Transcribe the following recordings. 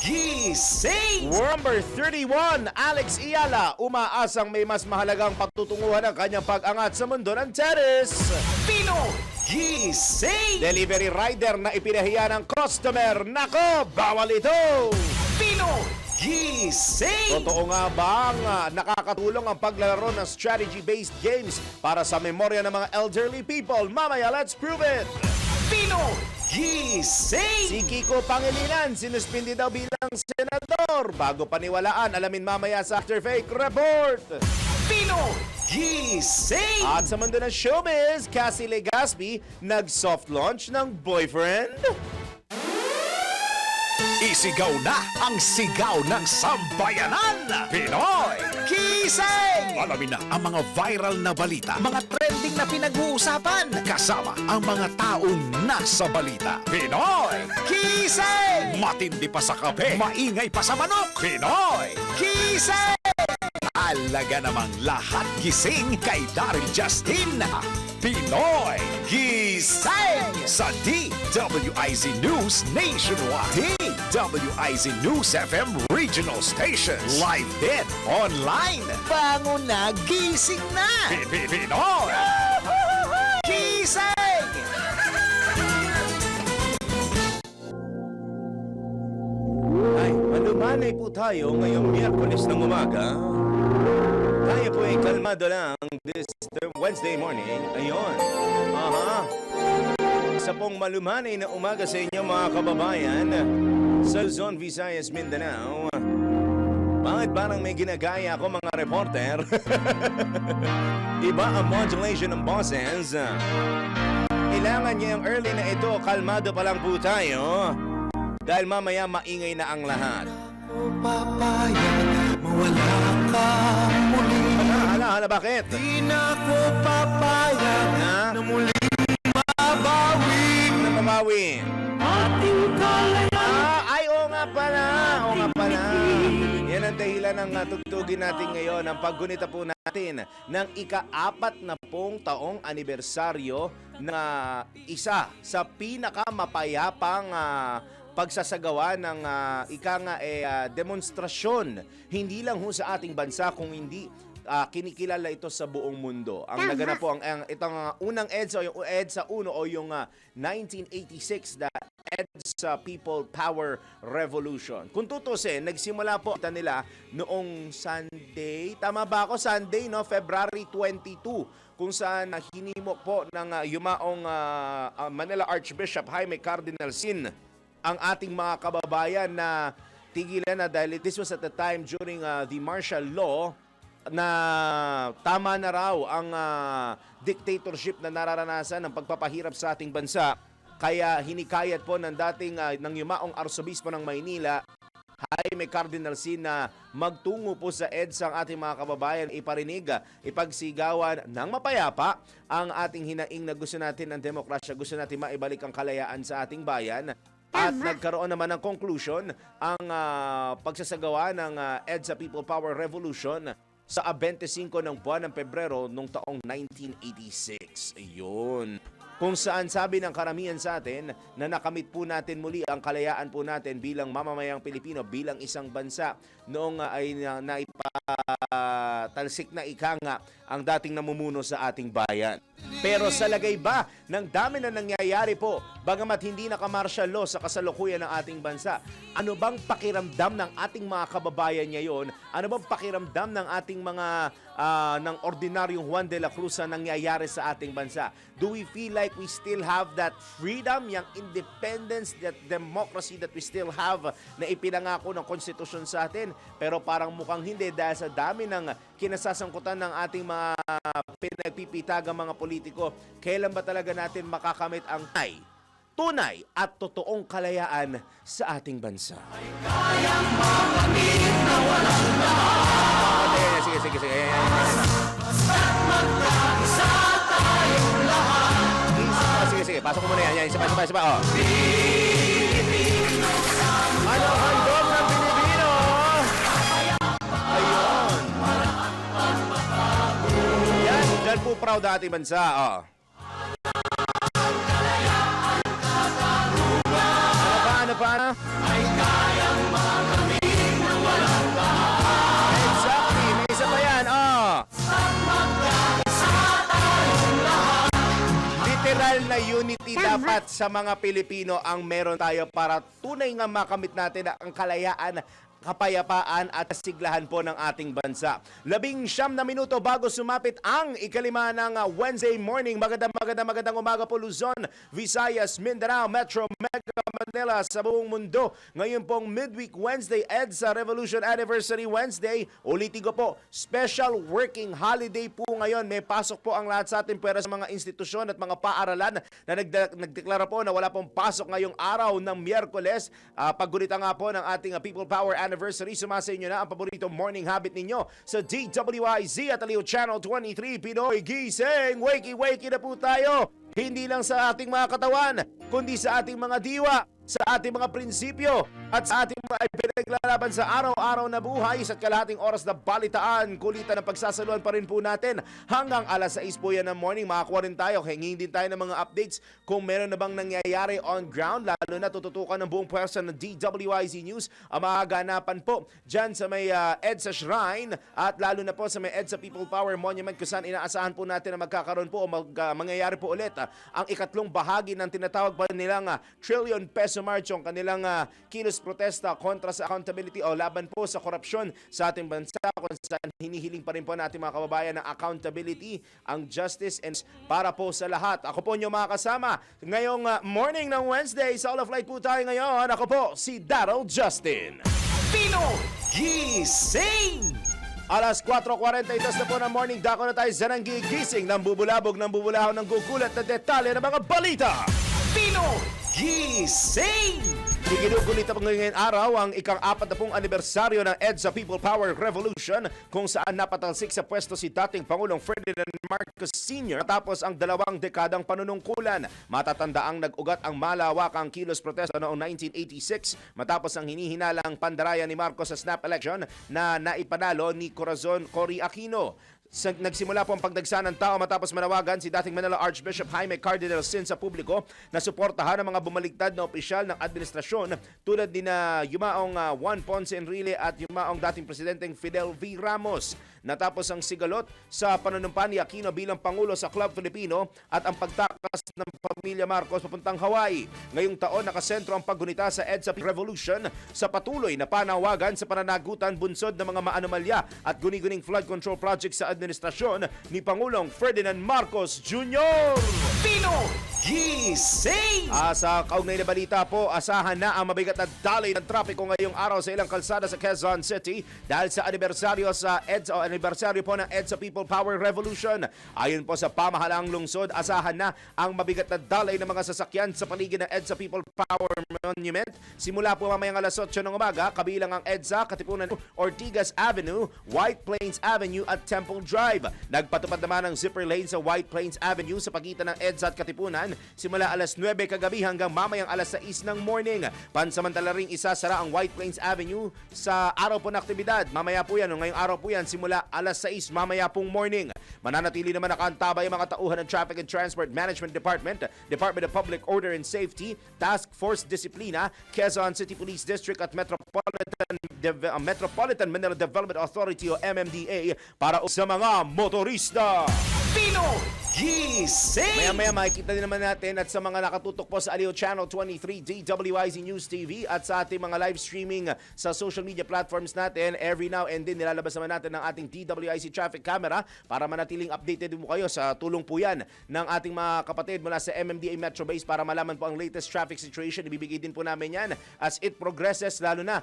Gising! Number 31, Alex Ayala, umaasang may mas mahalagang pagtutunguhan ang kanyang pag-angat sa mundo ng tennis. Pinoy Gising! Delivery rider na ipinahiya ng customer. Nako, bawal ito! Pinoy Gising! Totoo nga bang nakakatulong ang paglalaro ng strategy-based games para sa memorya ng mga elderly people? Mamaya, let's prove it! Pinoy Gising! Si Kiko Pangilinan, sinuspindi daw bilang senador. Bago paniwalaan, alamin mamaya sa After Fake Report. Pinoy Gising! At sa mundo ng showbiz, Cassie Legaspi nag-soft launch ng boyfriend. Isigaw na ang sigaw ng sambayanan! Pinoy Gising! Alamin na ang mga viral na balita, mga trending na pinag-uusapan, kasama ang mga taong nasa balita. Pinoy Gising! Matindi pa sa kape, maingay pa sa manok. Pinoy Gising! Alaga namang lahat gising kay Daryl Justin. Pinoy Gising! Sa DWIZ News Nationwide, DWIZ News FM Regional Stations, live din online. Bangon na, gising na! Pinoy Gising! Ay, malumanay po tayo ngayong Miyerkules ng umaga. Tayo po ay kalmado lang this Wednesday morning. Ayun. Isa pong malumanay na umaga sa inyo mga kababayan sa Luzon, Visayas, Mindanao. Bakit parang may ginagaya ako mga reporter? Iba ang modulation ng bosses. Kailangan niya yung early na ito. Kalmado pa lang po tayo. Dahil mamaya maingay na ang lahat. Papayag, mawala ka muli. Hala, bakit? Di na ko papayag Na? na muli mabawi. Nababawi. Ating kalayaan. Ay, oo nga pala. Yan ang dahilan ng tugtugin natin ngayon. Ang paggunita po natin ng ika-40 taong anibersaryo na isa sa pinakamapayapang pagsasagawa ng demonstrasyon. Hindi lang ho sa ating bansa, kung hindi kinikilala ito sa buong mundo. Ang naganap po itong unang EDSA, yung EDSA 1 o yung 1986 na EDSA People Power Revolution. Kung tutusin, nagsimula po nila noong Sunday. Tama ba ako? Sunday, no? February 22. Kung saan hinimok po ng yumaong Manila Archbishop Jaime Cardinal Sin ang ating mga kababayan na tigilan na dahil this was at the time during the martial law na tama na raw ang dictatorship na nararanasan ng pagpapahirap sa ating bansa. Kaya hinikayat po ng dating ng yumaong Arsobispo ng Maynila, Jaime Cardinal Sin, na magtungo po sa EDSA ang ating mga kababayan, iparinig, ipagsigawan ng mapayapa ang ating hinaing na gusto natin ng demokrasya, gusto natin maibalik ang kalayaan sa ating bayan. At nagkaroon naman ng conclusion ang pagsasagawa ng EDSA People Power Revolution sa 25 ng buwan ng Pebrero noong taong 1986. Ayun. Kung saan sabi ng karamihan sa atin na nakamit po natin muli ang kalayaan po natin bilang mamamayang Pilipino, bilang isang bansa noong ay naipatalsik na ika nga ang dating namumuno sa ating bayan. Pero sa lagay ba ng dami na nangyayari po, bagamat hindi naka-martial law sa kasalukuyan ng ating bansa, ano bang pakiramdam ng ating mga kababayan ngayon? Ano bang pakiramdam ng ating mga ng ordinaryong Juan de la Cruz na nangyayari sa ating bansa? Do we feel like we still have that freedom, yung independence, that democracy that we still have na ipinangako ng konstitusyon sa atin? Pero parang mukhang hindi dahil sa dami ng kinasasangkutan ng ating mga pinagpipitagang mga politiko. Kailan ba talaga natin makakamit ang tunay at totoong kalayaan sa ating bansa? Sige. Sige, pasok mo muna yan. Isa pa. Oh. Ano ang handog ng Pilipino? Ayun. Yan, dyan po proud ang ating bansa. Oh. Ano pa? lahat sa mga Pilipino ang meron tayo para tunay nga makamit natin ang kalayaan, kapayapaan at kasiglahan po ng ating bansa. 19 na minuto bago sumapit ang ikalima ng Wednesday morning. Magandang umaga po Luzon, Visayas, Mindanao, Metro, Mega Manila sa buong mundo. Ngayon pong Midweek Wednesday, EDSA Revolution Anniversary Wednesday. Ulitin ko po, special working holiday po ngayon. May pasok po ang lahat sa atin pero sa mga institusyon at mga paaralan na nagdeklara po na wala pong pasok ngayong araw ng Miyerkules. Paggunita nga po ng ating People Power Anniversary, sumasa inyo na ang paboritong morning habit ninyo sa DWIZ at Aliw Channel 23, Pinoy Gising. Wakey na po tayo. Hindi lang sa ating mga katawan, kundi sa ating mga diwa, sa ating mga prinsipyo, at sa ating mga pinaglalaban sa araw-araw na buhay. Isa't kalahating oras na balitaan, kulitan ng pagsasaluhan pa rin po natin. Hanggang alas 6 po yan ng morning, makakuha rin tayo. Hingin din tayo ng mga updates kung meron na bang nangyayari on ground, lalo na tututukan ng buong pwersa ng DWIZ News ang mga ganapan po dyan sa may EDSA Shrine at lalo na po sa may EDSA People Power Monument kung saan inaasahan po natin na magkakaroon po o mangyayari po ulit ang ikatlong bahagi ng tinatawag pa nilang trillion peso march, yung kanilang kilos protesta kontra sa accountability o laban po sa korupsyon sa ating bansa, kung saan hinihiling pa rin po natin mga kababayan ng accountability, ang justice and para po sa lahat. Ako po nyo mga kasama ngayong morning ng Wednesday. Sa All of Light po tayo ngayon. Ako po si Daryl Justin. Pinoy Gising! Alas 4:42 na po ng morning, dako na tayo sa nang gigising ng bubulabog ng bubulahon ng gugulat na detalye ng mga balita. Pinoy Gising! Iginugunita po ngayong araw ang ika-40 anibersaryo ng EDSA People Power Revolution, kung saan napatalsik sa pwesto si dating Pangulong Ferdinand Marcos Sr. Tapos ang 2 dekadang panunungkulan. Matatanda ang nag-ugat ang malawakang kilos protesta noong 1986 matapos ang hinihinalang pandaraya ni Marcos sa snap election na naipanalo ni Cory Aquino. Nagsimula po ang pagdagsa ng tao matapos manawagan si dating Manila Archbishop Jaime Cardinal Sin sa publiko na suportahan ang mga bumaligtad na opisyal ng administrasyon tulad din na yumaong Juan Ponce Enrile at yumaong dating presidenteng Fidel V. Ramos. Natapos ang sigalot sa panunumpa ni Aquino bilang Pangulo sa Club Filipino at ang pagtakas ng pamilya Marcos papuntang Hawaii. Ngayong taon nakasentro ang paggunita sa EDSA Revolution sa patuloy na panawagan sa pananagutan bunsod ng mga maanomalya at guni-guning flood control project sa administrasyon ni Pangulong Ferdinand Marcos Jr. Pinoy Gising! Sa kaugnay na balita po, asahan na ang mabigat na daloy ng trapiko ngayong araw sa ilang kalsada sa Quezon City dahil sa anibersaryo po ng EDSA People Power Revolution. Ayon po sa pamahalaang lungsod, asahan na ang mabigat na daloy ng mga sasakyan sa paligid ng EDSA People Power Monument. Simula po mamayang alas 8 ng umaga, kabilang ang EDSA, Katipunan, Ortigas Avenue, White Plains Avenue at Temple Drive. Nagpatupad naman ang zipper lane sa White Plains Avenue sa pagitan ng EDSA at Katipunan simula alas 9 kagabi hanggang mamayang alas 6 ng morning. Pansamantala ring isasara ang White Plains Avenue sa araw po ng aktibidad. Mamaya po yan, ngayong araw po yan, simula alas 6 mamaya pong morning. Mananatili naman nakaantabay ang mga tauhan ng Traffic and Transport Management Department, Department of Public Order and Safety, Task Force Disiplina, Quezon City Police District at Metropolitan Manila Development Authority o MMDA para sa mga motorista. Pinoy Gising! Maya makikita din naman natin at sa mga nakatutok po sa Aliw Channel 23, DWIZ News TV at sa ating mga live streaming sa social media platforms natin, every now and then nilalabas naman natin ng ating DWIZ traffic camera para manatiling updated mo kayo sa tulong po yan ng ating mga kapatid mula sa MMDA Metro Base para malaman po ang latest traffic situation. Ibibigay din po namin yan as it progresses, lalo na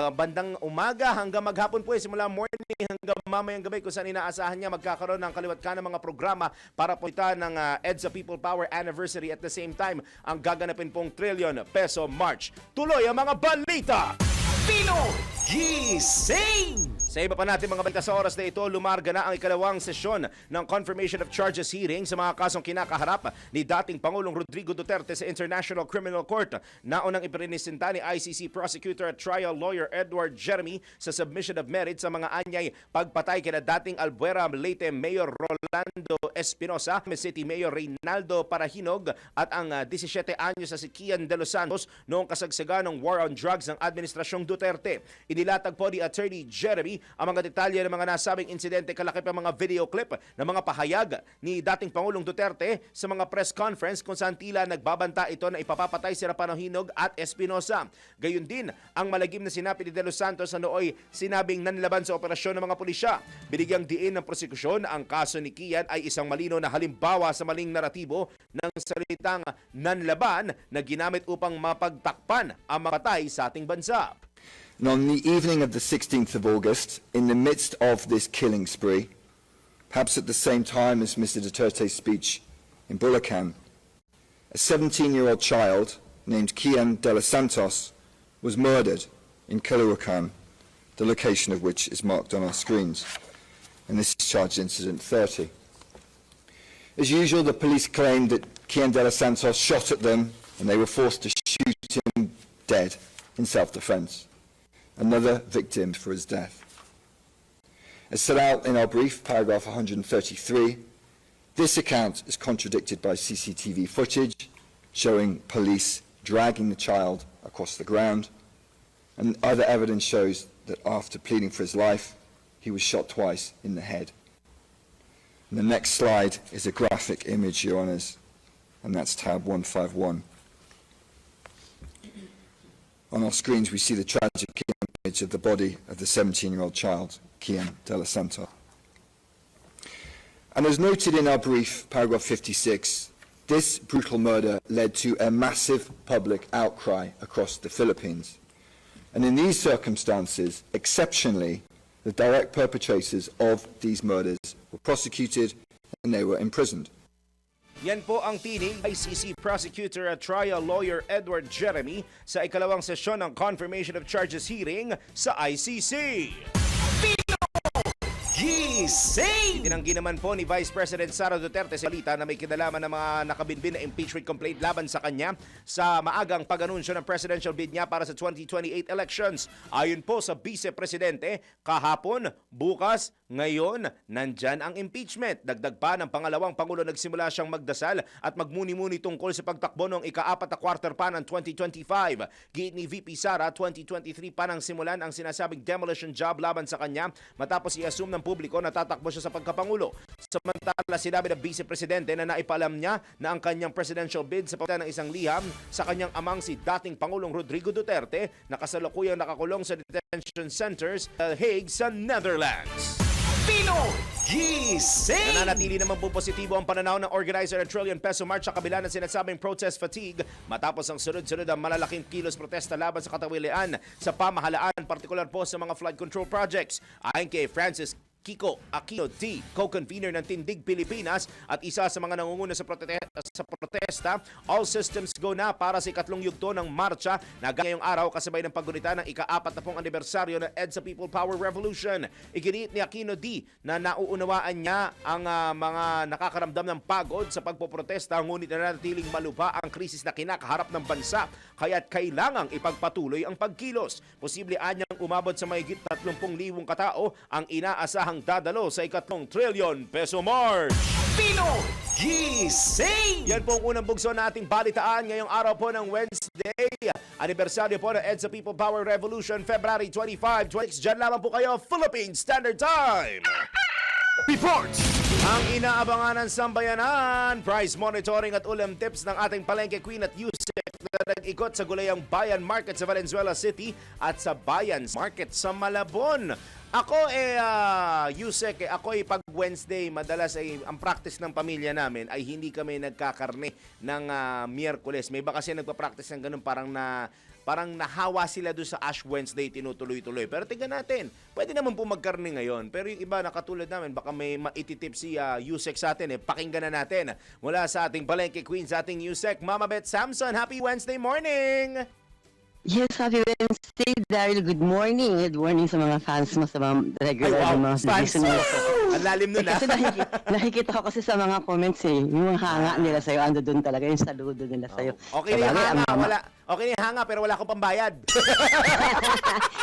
bandang umaga hanggang maghapon po simula morning hanggang mamayang gabi kung saan inaasahan niya magkakaroon ng kaliwat ka ng mga programa para po ita ng EDSA People Power Anniversary at the same time ang gaganapin pong trillion peso march. Tuloy ang mga balita! Pinoy Gising! Sa iba pa natin mga balita sa oras na ito, lumarga na ang ikalawang sesyon ng Confirmation of Charges hearing sa mga kasong kinakaharap ni dating Pangulong Rodrigo Duterte sa International Criminal Court. Naunang iprinisinta ni ICC Prosecutor at Trial Lawyer Edward Jeremy sa submission of merit sa mga anyay pagpatay kina dating Albuera Leyte Mayor Rolando Espinosa, City Mayor Reynaldo Parahinog at ang 17 anyos sa si Kian De Los Santos noong kasagsagan ng war on drugs ng Administrasyong Duterte. Inilatag po ni Attorney Jeremy ang mga detalye ng mga nasabing insidente kalakip ang mga video clip ng mga pahayag ni dating Pangulong Duterte sa mga press conference kung saan tila nagbabanta ito na ipapapatay si Rapanohinog at Espinosa. Gayun din ang malagim na sinabi ni De Los Santos na nooy sinabing nanlaban sa operasyon ng mga pulisya. Binigyang diin ng prosekusyon ang kaso ni Kian ay isang malino na halimbawa sa maling naratibo ng salitang nanlaban na ginamit upang mapagtakpan ang mga patay sa ating bansa. And on the evening of the 16th of August, in the midst of this killing spree, perhaps at the same time as Mr. Duterte's speech in Bulacan, a 17-year-old child named Kian De Los Santos was murdered in Caloocan, the location of which is marked on our screens. And this is charged incident 30. As usual, the police claimed that Kian De Los Santos shot at them and they were forced to shoot him dead in self-defense. Another victim for his death. As set out in our brief, paragraph 133, this account is contradicted by CCTV footage showing police dragging the child across the ground, and other evidence shows that after pleading for his life, he was shot twice in the head. And the next slide is a graphic image, Your Honours, and that's tab 151. On our screens, we see the tragic image of the body of the 17-year-old child, Kian De Los Santos. And as noted in our brief, paragraph 56, this brutal murder led to a massive public outcry across the Philippines. And in these circumstances, exceptionally, the direct perpetrators of these murders were prosecuted and they were imprisoned. Yan po ang tinig ICC Prosecutor at Trial Lawyer Edward Jeremy sa ikalawang sesyon ng Confirmation of Charges hearing sa ICC. Gising! Tinanggi naman po ni Vice President Sara Duterte sa balita na may kinalaman ng mga nakabinbin na impeachment complaint laban sa kanya sa maagang pag-anunsyo ng presidential bid niya para sa 2028 elections. Ayon po sa Vice Presidente, kahapon, bukas, ngayon, nandyan ang impeachment. Dagdag pa ng pangalawang Pangulo nagsimula siyang magdasal at magmuni-muni tungkol sa pagtakbo ng ika-4 na quarter pa ng 2025. Giit ni VP Sara, 2023 pa nang simulan ang sinasabing demolition job laban sa kanya matapos i-assume ng publiko na tatakbo siya sa pagkapangulo. Samantala, sinabi ng Vice Presidente na naipalam niya na ang kanyang presidential bid sa pagdaan ng isang liham sa kanyang amang si dating Pangulong Rodrigo Duterte na kasalukuyang nakakulong sa detention centers sa Hague sa Netherlands. Pinoy Gising! Nananatili naman po positibo ang pananaw ng organizer ng Trillion Peso March sa kabila ng sinasabing protest fatigue matapos ang sunod-sunod ang malalaking kilos protesta laban sa katawilian sa pamahalaan, partikular po sa mga flood control projects. Ayon kay Francis Kiko Aquino D, co-convener ng Tindig Pilipinas at isa sa mga nangunguna sa protesta, all systems go na para sa ikatlong yugto ng marcha na ngayong araw kasabay ng paggunita ng ika-40 anibersaryo ng EDSA People Power Revolution. Iginiit ni Aquino D na nauunawaan niya ang mga nakakaramdam ng pagod sa pagpoprotesta ngunit nanatiling malubha ang krisis na kinakaharap ng bansa kaya't kailangang ipagpatuloy ang pagkilos. Posible anyang umabot sa mahigit 30,000 katao ang inaasahang dadalo sa ikatlong Trillion Peso March. Pinoy Gising! Yan po ang unang bugso na ating balitaan ngayong araw po ng Wednesday. Anibersaryo po ng EDSA People Power Revolution, February 25, 26. Diyan lamang po kayo, Philippine Standard Time. Reports! Ang inaabangan ng sambayanan, price monitoring at ulam tips ng ating palengke queen at Yusek na nag-ikot sa Gulayang Bayan Market sa Valenzuela City at sa Bayan Market sa Malabon. Ako Yusek, pag Wednesday, madalas ay ang practice ng pamilya namin ay hindi kami nagkakarne ng Miyerkules. May iba kasi nagpa-practice ng ganun parang nahawa sila doon sa Ash Wednesday, tinutuloy-tuloy. Pero tingnan natin, pwede naman po magkarne ngayon. Pero yung iba na katulad namin, baka may maititip si Yusek sa atin. Pakinggan na natin mula sa ating palengke queen, sa ating Yusek, Mama Beth Samson. Happy Wednesday morning! Yes, happy Wednesday, Daryl. Good morning. Good morning sa mga fans mo, sa mga regular Ay, wow, mga fans. listeners. Ang lalim nun, Kasi nakikita ko kasi sa mga comments yung hanga nila sa'yo, ando doon talaga, yung saludo nila sa'yo. Okay na yung hanga, okay na yung hanga, pero wala akong pambayad.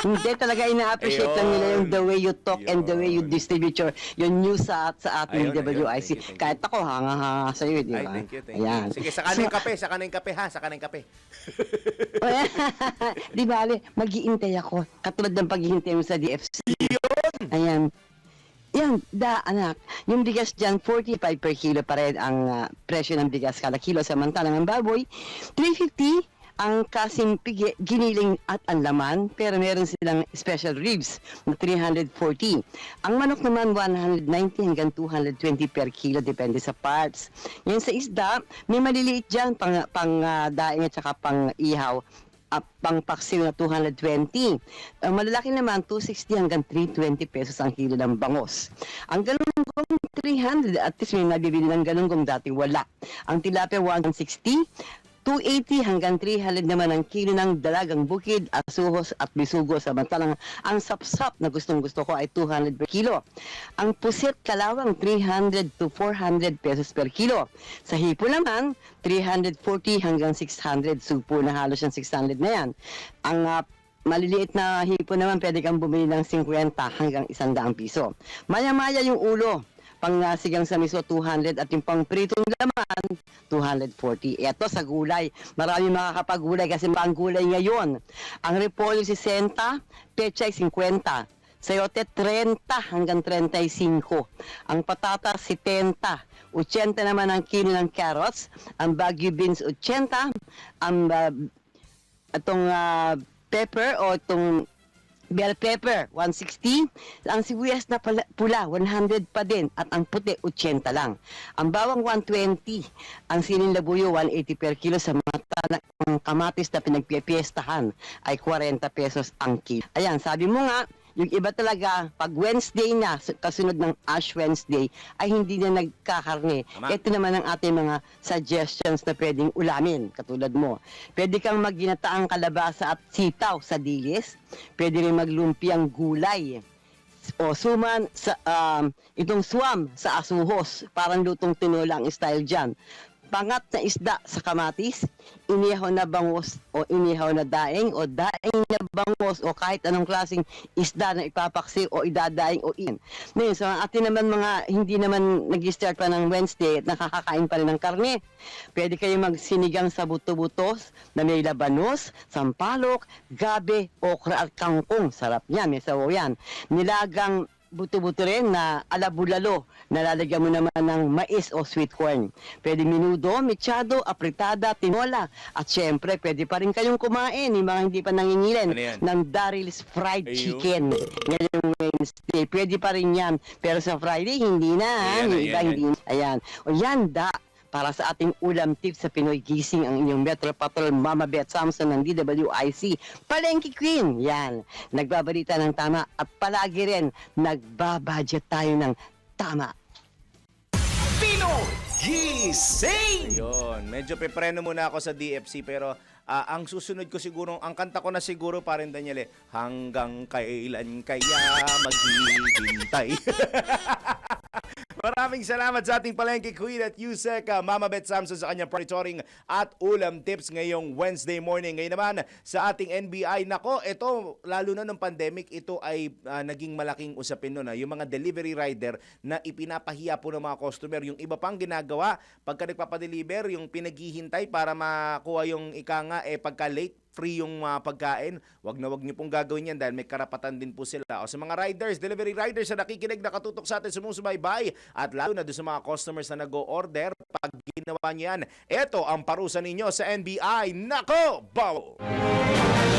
Hindi, talaga ina-appreciate lang nila yung the way you talk and the way you distribute your news sa ating Ayun, WIC. thank you. Kahit ako, hanga-hanga sa'yo, di Ay, ba? thank you. Ayan. Sige, saka na yung kape, saka na yung kape. Di ba, mag-iintay ako. Katulad ng paghihintay mo sa DFC. Ayan. Yan, anak. Yung bigas dyan, 45 per kilo pa rin ang presyo ng bigas kada kilo. Samantalang ang baboy, 350 ang kasing giniling at ang laman, pero meron silang special ribs na 340. Ang manok naman, 190 hanggang 220 per kilo, depende sa parts. Yan sa isda, may maliliit dyan, pang daing at saka pang ihaw. Pang paksiw na 220. Ang malalaki naman, 260 hanggang 320 pesos ang kilo ng bangos. Ang galunggong, 300. At least may nabibili ng galunggong dati, wala. Ang tilapia, 160. 280 hanggang 300 naman ang kilo ng dalagang bukid, asuhos at bisugo. Samantalang ang sapsap na gustong-gusto ko ay 200 per kilo. Ang pusit kalawang 300 to 400 pesos per kilo. Sa hipo naman, 340 hanggang 600. Supo na halos yung 600 na yan. Ang maliliit na hipo naman, pwede kang bumili ng 50 hanggang 100 piso. Maya-maya yung ulo. Pang sigang sa miso, 200 at yung pang pritong laman, 240. Ito sa gulay. Marami makakapagulay kasi pang gulay ngayon. Ang repolyo 60, pechay 50. Sayote 30 hanggang 35. Ang patata 70. 80 naman ang kilo ng carrots. Ang Baguio beans 80. Ang pepper o itong bell pepper, 160. Ang sibuyas na pula, 100 pa din. At ang puti, 80 lang. Ang bawang, 120. Ang siling labuyo, 180 per kilo. Sa mata ng kamatis na pinagpipiestahan ay 40 pesos ang kilo. Ayan, sabi mo nga, yung iba talaga, pag Wednesday na, kasunod ng Ash Wednesday, ay hindi na nagkakarne. Tama. Ito naman ang ating mga suggestions na pwedeng ulamin, katulad mo. Pwede kang magginataang kalabasa at sitaw sa dilis. Pwede rin maglumpiang gulay. O suman, itong swam sa asuhos. Parang lutong tinola ang style dyan. Pangat na isda sa kamatis, inihaw na bangus o inihaw na daing o daing na bangus o kahit anong klaseng isda na ipapaksi o idadaing o in. Ngayon, so ang atin naman mga hindi naman nag-start pa ng Wednesday at nakakakain pa rin ng karne. Pwede kayo magsinigang sa buto-butos na may labanos, sampalok, gabi, okra at kangkong. Sarap niya, may sawo yan. Nilagang buto-buto rin na alabulalo. Nalalagyan mo naman ng mais o sweet corn. Pwede minudo, mechado, apritada, tinola. At syempre, pwede pa rin kayong kumain, yung mga hindi pa Ano nangingilin, yan? ng Daryl's Fried Ayun. Chicken. Ngayong Wednesday. Pwede pa rin yan. Pero sa Friday, hindi na. Ayan, Yung iba, ayan, hindi. Ayan. O yan, para sa ating ulam tips sa Pinoy Gising, ang inyong Metro Patrol Mama Beth Samson ng DWIC. Palengke Queen, yan. Nagbabalita ng tama at palagi rin nagbabudget tayo ng tama. Pinoy Gising! Yun, medyo pepreno muna ako sa DFC pero ang susunod ko siguro, ang kanta ko na siguro parin Daniel hanggang kailan kaya maghihintay. Maraming salamat sa ating palengke queen at Yusek Mama Beth Samson sa kanyang monitoring at ulam tips ngayong Wednesday morning. Ngayon naman sa ating NBI, nako, ito lalo na nung pandemic, ito ay naging malaking usapin noon. Yung mga delivery rider na ipinapahiya po ng mga customer. Yung iba pang ginagawa, pagka nagpapadeliver, yung pinaghihintay para makuha yung ika nga, pagka late, free yung pagkain, wag niyo pong gagawin yan dahil may karapatan din po sila. O sa mga riders, delivery riders na nakikinig, nakatutok sa atin, sumusubaybay, at lalo na doon sa mga customers na nag-o-order, pag ginawa niyo yan, ito ang parusa ninyo sa NBI. Nako, bawal!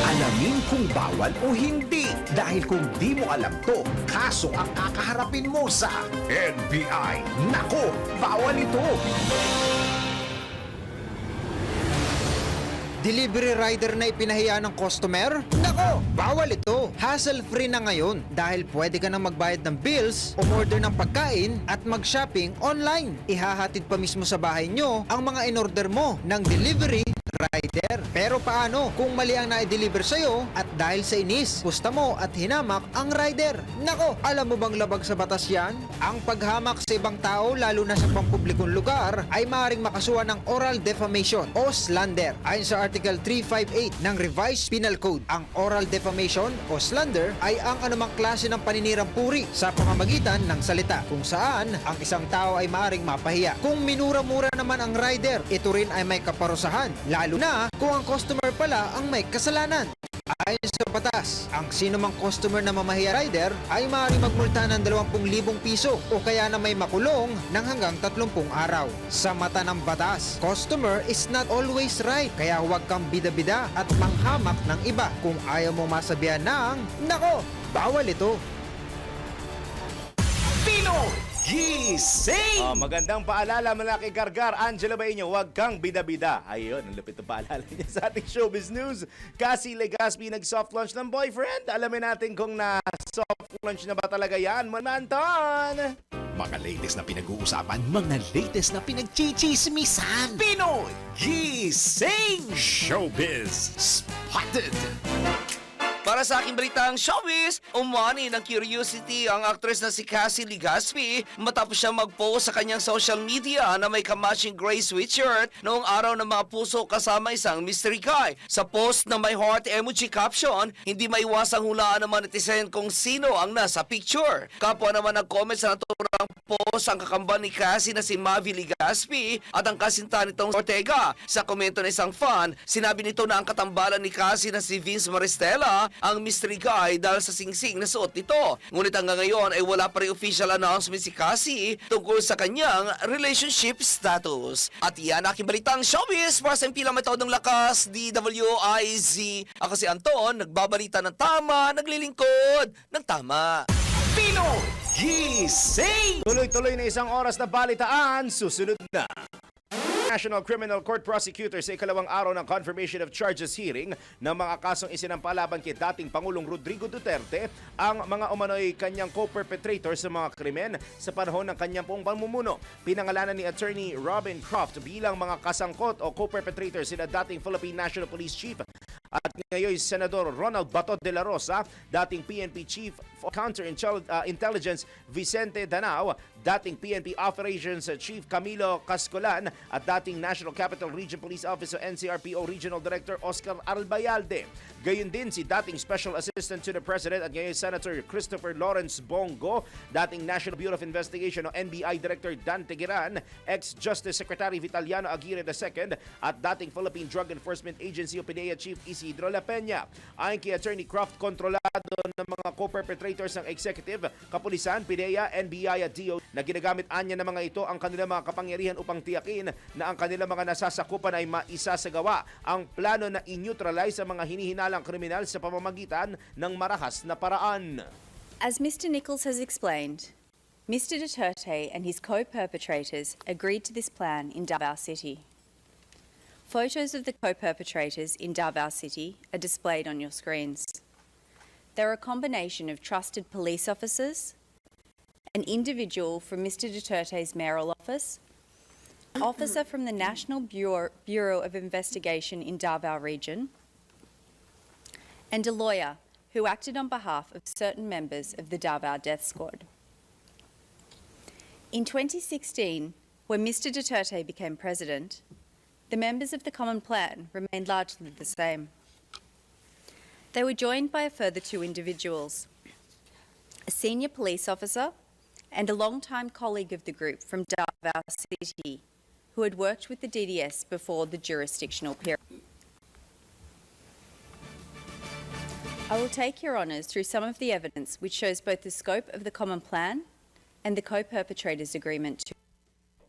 Alamin kung bawal o hindi. Dahil kung di mo alam to, kaso ang kakaharapin mo sa NBI. Nako, bawal ito! Delivery rider na ipinahiya ng customer? Nako, bawal ito. Hassle-free na ngayon dahil pwede ka na magbayad ng bills, umorder ng pagkain at mag-shopping online. Ihahatid pa mismo sa bahay nyo ang mga in-order mo ng delivery rider. Pero paano kung mali ang na-deliver sa'yo at dahil sa inis, gusto mo at hinamak ang rider? Nako, alam mo bang labag sa batas yan? Ang paghamak sa ibang tao, lalo na sa pampublikong lugar, ay maaaring makasuhan ng oral defamation o slander. Ayon sa Article 358 ng Revised Penal Code, ang oral defamation o slander ay ang anumang klase ng paninirang puri sa pamamagitan ng salita kung saan ang isang tao ay maaaring mapahiya. Kung minura-mura naman ang rider, ito rin ay may kaparusahan, lalo na kung ang customer pala ang may kasalanan. Ayon sa batas, ang sinumang customer na mamahiya rider ay maaaring magmulta ng 20,000 piso o kaya na may makulong ng hanggang 30 araw. Sa mata ng batas, customer is not always right, kaya huwag kang bida-bida at manghamak ng iba kung ayaw mo masabihan ng, "Nako, bawal ito." Pinoy Gising! Magandang paalala mula kay Gargar. Angela Baño, huwag kang bida-bida. Ayun, ang lupit na paalala niya sa ating showbiz news. Cassie Legaspi nag-soft launch ng boyfriend. Alamin natin kung na-soft launch na ba talaga yan. Mananton! Mga latest na pinag-uusapan, mga latest na pinagchichismisan. Pinoy Gising! Showbiz Spotted! Para sa aking balitang showbiz, umani ng curiosity ang actress na si Cassie Legaspi matapos siya mag-post sa kanyang social media na may kamatching gray sweatshirt noong araw ng mga puso kasama isang mystery guy. Sa post na may heart emoji caption, hindi maiwasang hulaan ng mga netizen kung sino ang nasa picture. Kapwa naman nag-comment sa naturang post ang kakamba ni Cassie na si Mavi Legaspi at ang kasintahan nitong Ortega. Sa komento ng isang fan, sinabi nito na ang katambalan ni Cassie na si Vince Maristella ang mystery guy dahil sa singsing na suot nito. Ngunit hanggang ngayon ay wala pa rin official announcement si Cassie tungkol sa kanyang relationship status. At yan aking balitang showbiz para sa impilang metodong lakas, DWIZ. Ako si Anton, nagbabalita ng tama, naglilingkod ng tama. Pinoy Gising! Tuloy-tuloy na isang oras na balitaan. Susunod na. National Criminal Court Prosecutor sa ikalawang araw ng confirmation of charges hearing ng mga kasong isinampalaban kay dating Pangulong Rodrigo Duterte ang mga umano'y kanyang co-perpetrator sa mga krimen sa panahon ng kanyang pong pamumuno. Pinangalanan ni Attorney Robin Croft bilang mga kasangkot o co-perpetrator sina dating Philippine National Police Chief at ngayon Senador Ronald Bato de la Rosa, dating PNP Chief of Counterintelligence Vicente Danao, dating PNP Operations Chief Camilo Cascolan at dating National Capital Region Police Officer NCRPO Regional Director Oscar Albayalde. Gayon din si dating Special Assistant to the President at ngayon Senator Christopher Lawrence Bongo, dating National Bureau of Investigation o NBI Director Dan Tegueran, ex-Justice Secretary Vitaliano Aguirre II at dating Philippine Drug Enforcement Agency o PDEA Chief Isidro La Peña. Ayon kay Attorney Croft, kontrolado ng mga co-perpetrators ng Executive, Kapulisan, PDEA, NBI at DO na ginagamit anya ng mga ito ang kanilang mga kapangyarihan upang tiyakin na ang kanilang mga nasasakupan ay maisasagawa ang plano na i-neutralize ang mga hinihinalang kriminal sa pamamagitan ng marahas na paraan. As Mr. Nichols has explained, Mr. Duterte and his co-perpetrators agreed to this plan in Davao City. Photos of the co-perpetrators in Davao City are displayed on your screens. They're a combination of trusted police officers, an individual from Mr. Duterte's mayoral office, an officer from the National Bureau of Investigation in Davao Region, and a lawyer who acted on behalf of certain members of the Davao Death Squad. In 2016, when Mr. Duterte became president, the members of the Common Plan remained largely the same. They were joined by a further two individuals, a senior police officer and a long-time colleague of the group from Davao City, who had worked with the DDS before the jurisdictional period. I will take your honours through some of the evidence which shows both the scope of the common plan and the co-perpetrators' agreement to.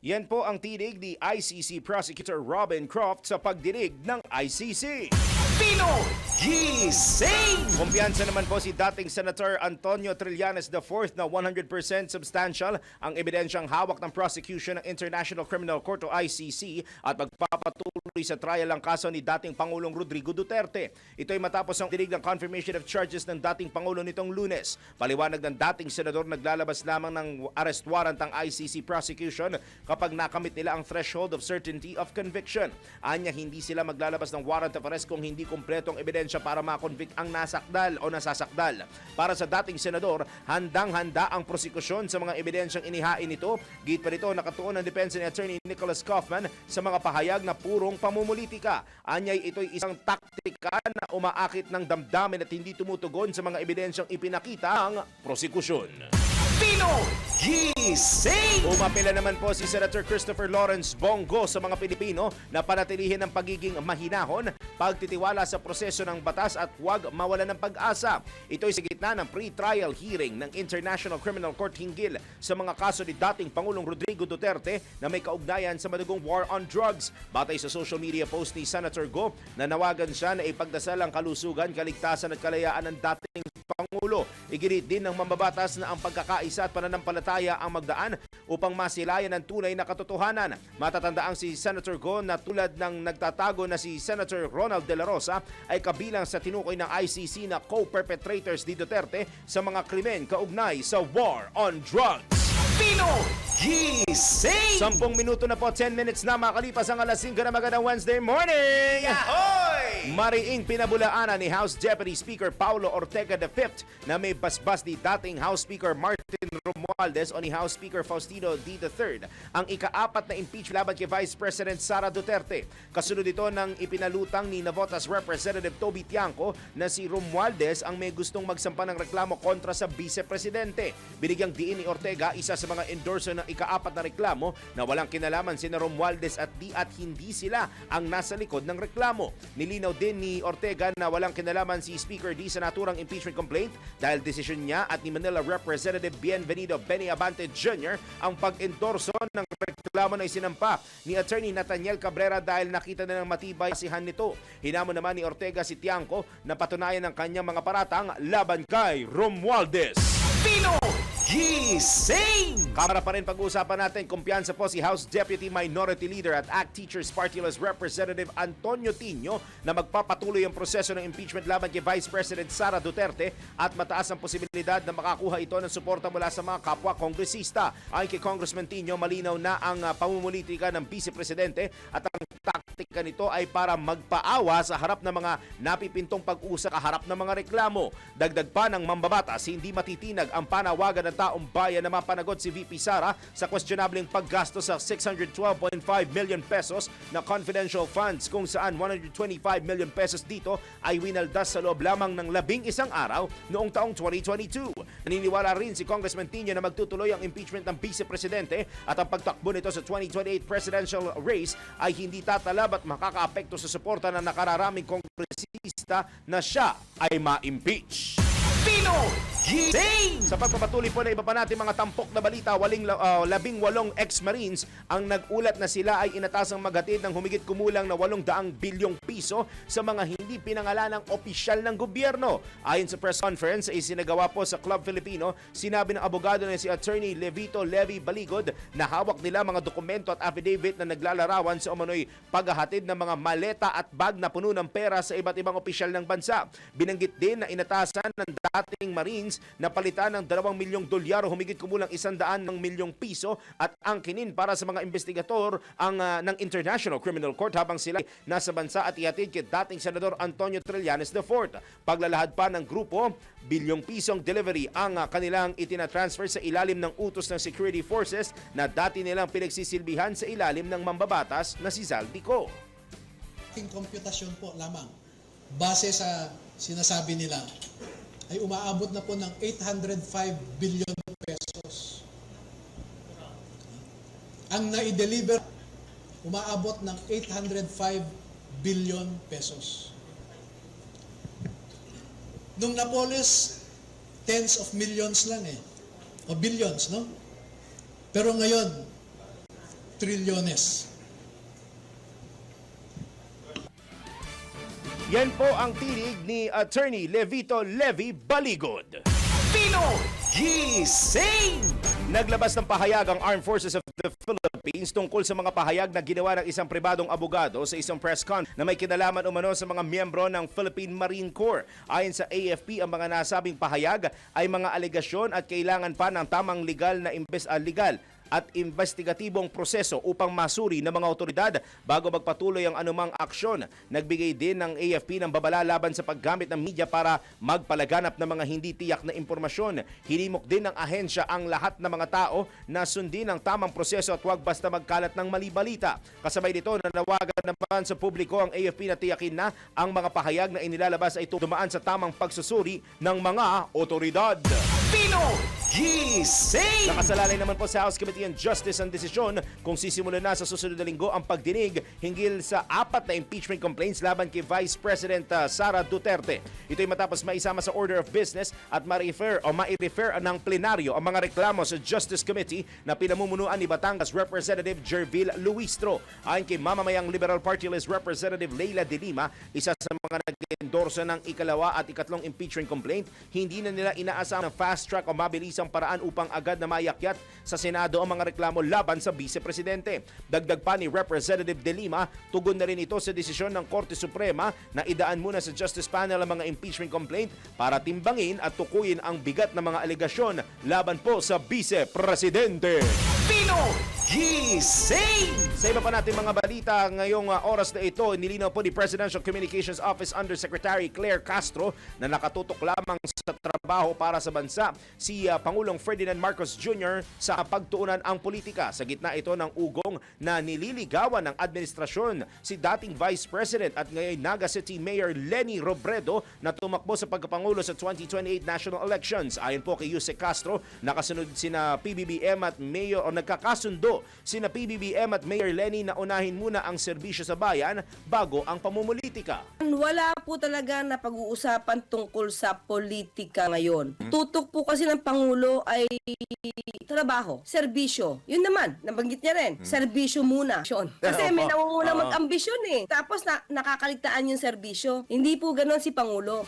Yan po ang tinig ni ICC Prosecutor Robin Croft sa pagdinig ng ICC. Pinoy Gising! Kumpiyansa naman po si dating Senator Antonio Trillanes IV na 100% substantial ang ebidensyang hawak ng prosecution ng International Criminal Court o ICC at magpapatuloy sa trial ang kaso ni dating Pangulong Rodrigo Duterte. Ito ay matapos ang dinig ng confirmation of charges ng dating Pangulo nitong Lunes. Paliwanag ng dating Senador, naglalabas lamang ng arrest warrant ang ICC prosecution kapag nakamit nila ang threshold of certainty of conviction. Anya, hindi sila maglalabas ng warrant of arrest kung hindi kumpletong ebidensya para makonvict ang nasakdal o nasasakdal. Para sa dating senador, handang-handa ang prosekusyon sa mga ebidensyang inihain nito. Git pa nito, nakatuon ang depensa ni Attorney Nicholas Kaufman sa mga pahayag na purong pamumulitika. Anyay, ito'y isang taktika na umaakit ng damdamin at hindi tumutugon sa mga ebidensyang ipinakita ang prosekusyon. Pinoy Gising! Umapela naman po si Senator Christopher Lawrence Bongo sa mga Pilipino na panatilihin ang pagiging mahinahon, pagtitiwala sa proseso ng batas at huwag mawalan ng pag-asa. Ito'y sa gitna ng pre-trial hearing ng International Criminal Court hinggil sa mga kaso ni dating Pangulong Rodrigo Duterte na may kaugnayan sa madugong war on drugs. Batay sa social media post ni Senator Go, nanawagan siya na ipagdasal ang kalusugan, kaligtasan at kalayaan ng dating Pangulo. Iginit din ng mambabatas na ang pagkakaisa at pananampalataya ang magdaan upang masilayan ang tunay na katotohanan. Matatandaang si Senator Go na tulad ng nagtatago na si Senator Ronald De La Rosa ay kabilang sa tinukoy ng ICC na co-perpetrators ni Duterte sa mga krimen kaugnay sa war on drugs. Pinoy Gising! 10 minuto na po, 10 minutes na makalipas ang alas 5 na magandang Wednesday morning! Yahoy! Mariing pinabulaanan ni House Deputy Speaker Paulo Ortega V na may basbas ni dating House Speaker Martin Romualdez o ni House Speaker Faustino D. III ang ika-4 na impeachment laban kay Vice President Sara Duterte. Kasunod ito ng ipinalutang ni Navotas Representative Toby Tiangco na si Romualdez ang may gustong magsampa ng reklamo kontra sa Vice Presidente. Binigyang diin ni Ortega isa sa mga endorser ng ika-4 na reklamo na walang kinalaman sina Romualdez at hindi sila ang nasa likod ng reklamo. Nilinaw din ni Ortega na walang kinalaman si Speaker D sa naturang impeachment complaint dahil desisyon niya at ni Manila Representative Bienvenido Benny Abante Jr. ang pag-endorso ng reklamo na isinampa ni Attorney Nathaniel Cabrera dahil nakita na ng matibay sihan nito. Hinamon naman ni Ortega si Tiangco na patunayan ang kanyang mga paratang laban kay Romualdez. Pinoy Gising! Kamara pa rin pag-uusapan natin, kumpiyansa po si House Deputy Minority Leader at ACT Teachers Party List Representative Antonio Tino na magpapatuloy ang proseso ng impeachment laban kay Vice President Sara Duterte at mataas ang posibilidad na makakuha ito ng suporta mula sa mga kapwa kongresista. Ayon kay Congressman Tino, malinaw na ang pamumulitika ng Vice Presidente at ang taktika nito ay para magpaawa sa harap ng mga napipintong pag-usap kaharap ng mga reklamo. Dagdag pa ng mambabatas, hindi matitinag ang panawagan ng taong bayan na mapanagot si VP Sara sa questionableng paggasto sa 612.5 million pesos na confidential funds kung saan 125 million pesos dito ay winaldas sa loob lamang ng 11 araw noong taong 2022. Naniniwala rin si Congressman Tino na magtutuloy ang impeachment ng Vice Presidente at ang pagtakbo nito sa 2028 presidential race ay hindi tatalab at makakaapekto sa suporta ng nakararaming kongresista na siya ay ma-impeach. Pinoy Gising! Sa pagpapatuloy po na iba pa natin mga tampok na balita, 18 ex-Marines ang nag-ulat na sila ay inatasang maghatid ng humigit kumulang na 800 bilyong piso sa mga hindi pinangalanang opisyal ng gobyerno. Ayon sa press conference ay sinagawa po sa Club Filipino, sinabi ng abogado na si Attorney Levito Levi Baligod na hawak nila mga dokumento at affidavit na naglalarawan sa umano'y paghahatid ng mga maleta at bag na puno ng pera sa iba't ibang opisyal ng bansa. Binanggit din na inatasan ng dating Marines na palitan ng 2 milyong dolyar o humigit kumulang 100 milyong piso at angkinin para sa mga investigador ng International Criminal Court habang sila nasa bansa at ihatid kay dating Senador Antonio Trillanes IV. Paglalahad pa ng grupo, bilyong pisong delivery ang kanilang itinatransfer sa ilalim ng utos ng security forces na dati nilang pinagsisilbihan sa ilalim ng mambabatas na si Zaldico. Ating komputasyon po lamang, base sa sinasabi nila, ay umaabot na po ng 805 billion pesos. Ang na-deliver, umaabot ng 805 billion pesos. Nung Napoles, tens of millions lang o billions, no? Pero ngayon, trilyones. Yan po ang tinig ni Attorney Levito Levi Baligod. Pinoy Gising! Naglabas ng pahayag ang Armed Forces of the Philippines tungkol sa mga pahayag na ginawa ng isang pribadong abogado sa isang press con na may kinalaman umano sa mga miyembro ng Philippine Marine Corps. Ayon sa AFP, ang mga nasabing pahayag ay mga alegasyon at kailangan pa ng tamang legal at investigatibong proseso upang masuri ng mga otoridad bago magpatuloy ang anumang aksyon. Nagbigay din ng AFP ng babala laban sa paggamit ng media para magpalaganap ng mga hindi tiyak na impormasyon. Hinimok din ng ahensya ang lahat ng mga tao na sundin ang tamang proseso at huwag basta magkalat ng mali balita. Kasabay nito, nanawagan naman sa publiko ang AFP na tiyakin na ang mga pahayag na inilalabas ay dumaan sa tamang pagsusuri ng mga otoridad. Pinoy Gising! Nakasalalay naman po sa House Committee on Justice ang desisyon kung sisimulan na sa susunod na linggo ang pagdinig hinggil sa 4 na impeachment complaints laban kay Vice President Sara Duterte. Ito'y matapos maisama sa order of business at ma-refer ng plenaryo ang mga reklamo sa Justice Committee na pinamumunuan ni Batangas Representative Jervil Luistro. Ayon kay mamamayang Liberal Party List Representative Leila de Lima, isa sa mga nag-endorso ng ikalawa at ikatlong impeachment complaint, hindi na nila inaasam ng fast track o mabilisang paraan upang agad na maiakyat sa Senado ang mga reklamo laban sa Vice Presidente. Dagdag pa ni Representative de Lima, tugon na rin ito sa desisyon ng Korte Suprema na idaan muna sa Justice Panel ang mga impeachment complaint para timbangin at tukuyin ang bigat ng mga alegasyon laban po sa Vice Presidente. Pinoy Gising! Sa iba pa natin mga balita, ngayong oras na ito, nilinaw po ni Presidential Communications Office Undersecretary Claire Castro na nakatutok lamang sa trabaho para sa bansa si Pangulong Ferdinand Marcos Jr. sa pagtuunan ang politika. Sa gitna ito ng ugong na nililigawan ng administrasyon si dating Vice President at ngayon Naga City Mayor Leni Robredo na tumakbo sa pagkapangulo sa 2028 national elections. Ayon po kay Yusek Castro, nakasunod sina PBBM at Mayor o nagkakasundo sina PBBM at Mayor Leni na unahin muna ang serbisyo sa bayan bago ang pamumulitika. Wala po talaga na pag-uusapan tungkol sa politika ngayon. Tutok po kasi ng Pangulo ay trabaho, serbisyo. Yun naman, nabanggit niya rin, serbisyo muna. Kasi may nangungunang mag-ambisyon eh. Tapos nakakaligtaan yung serbisyo. Hindi po ganon si Pangulo.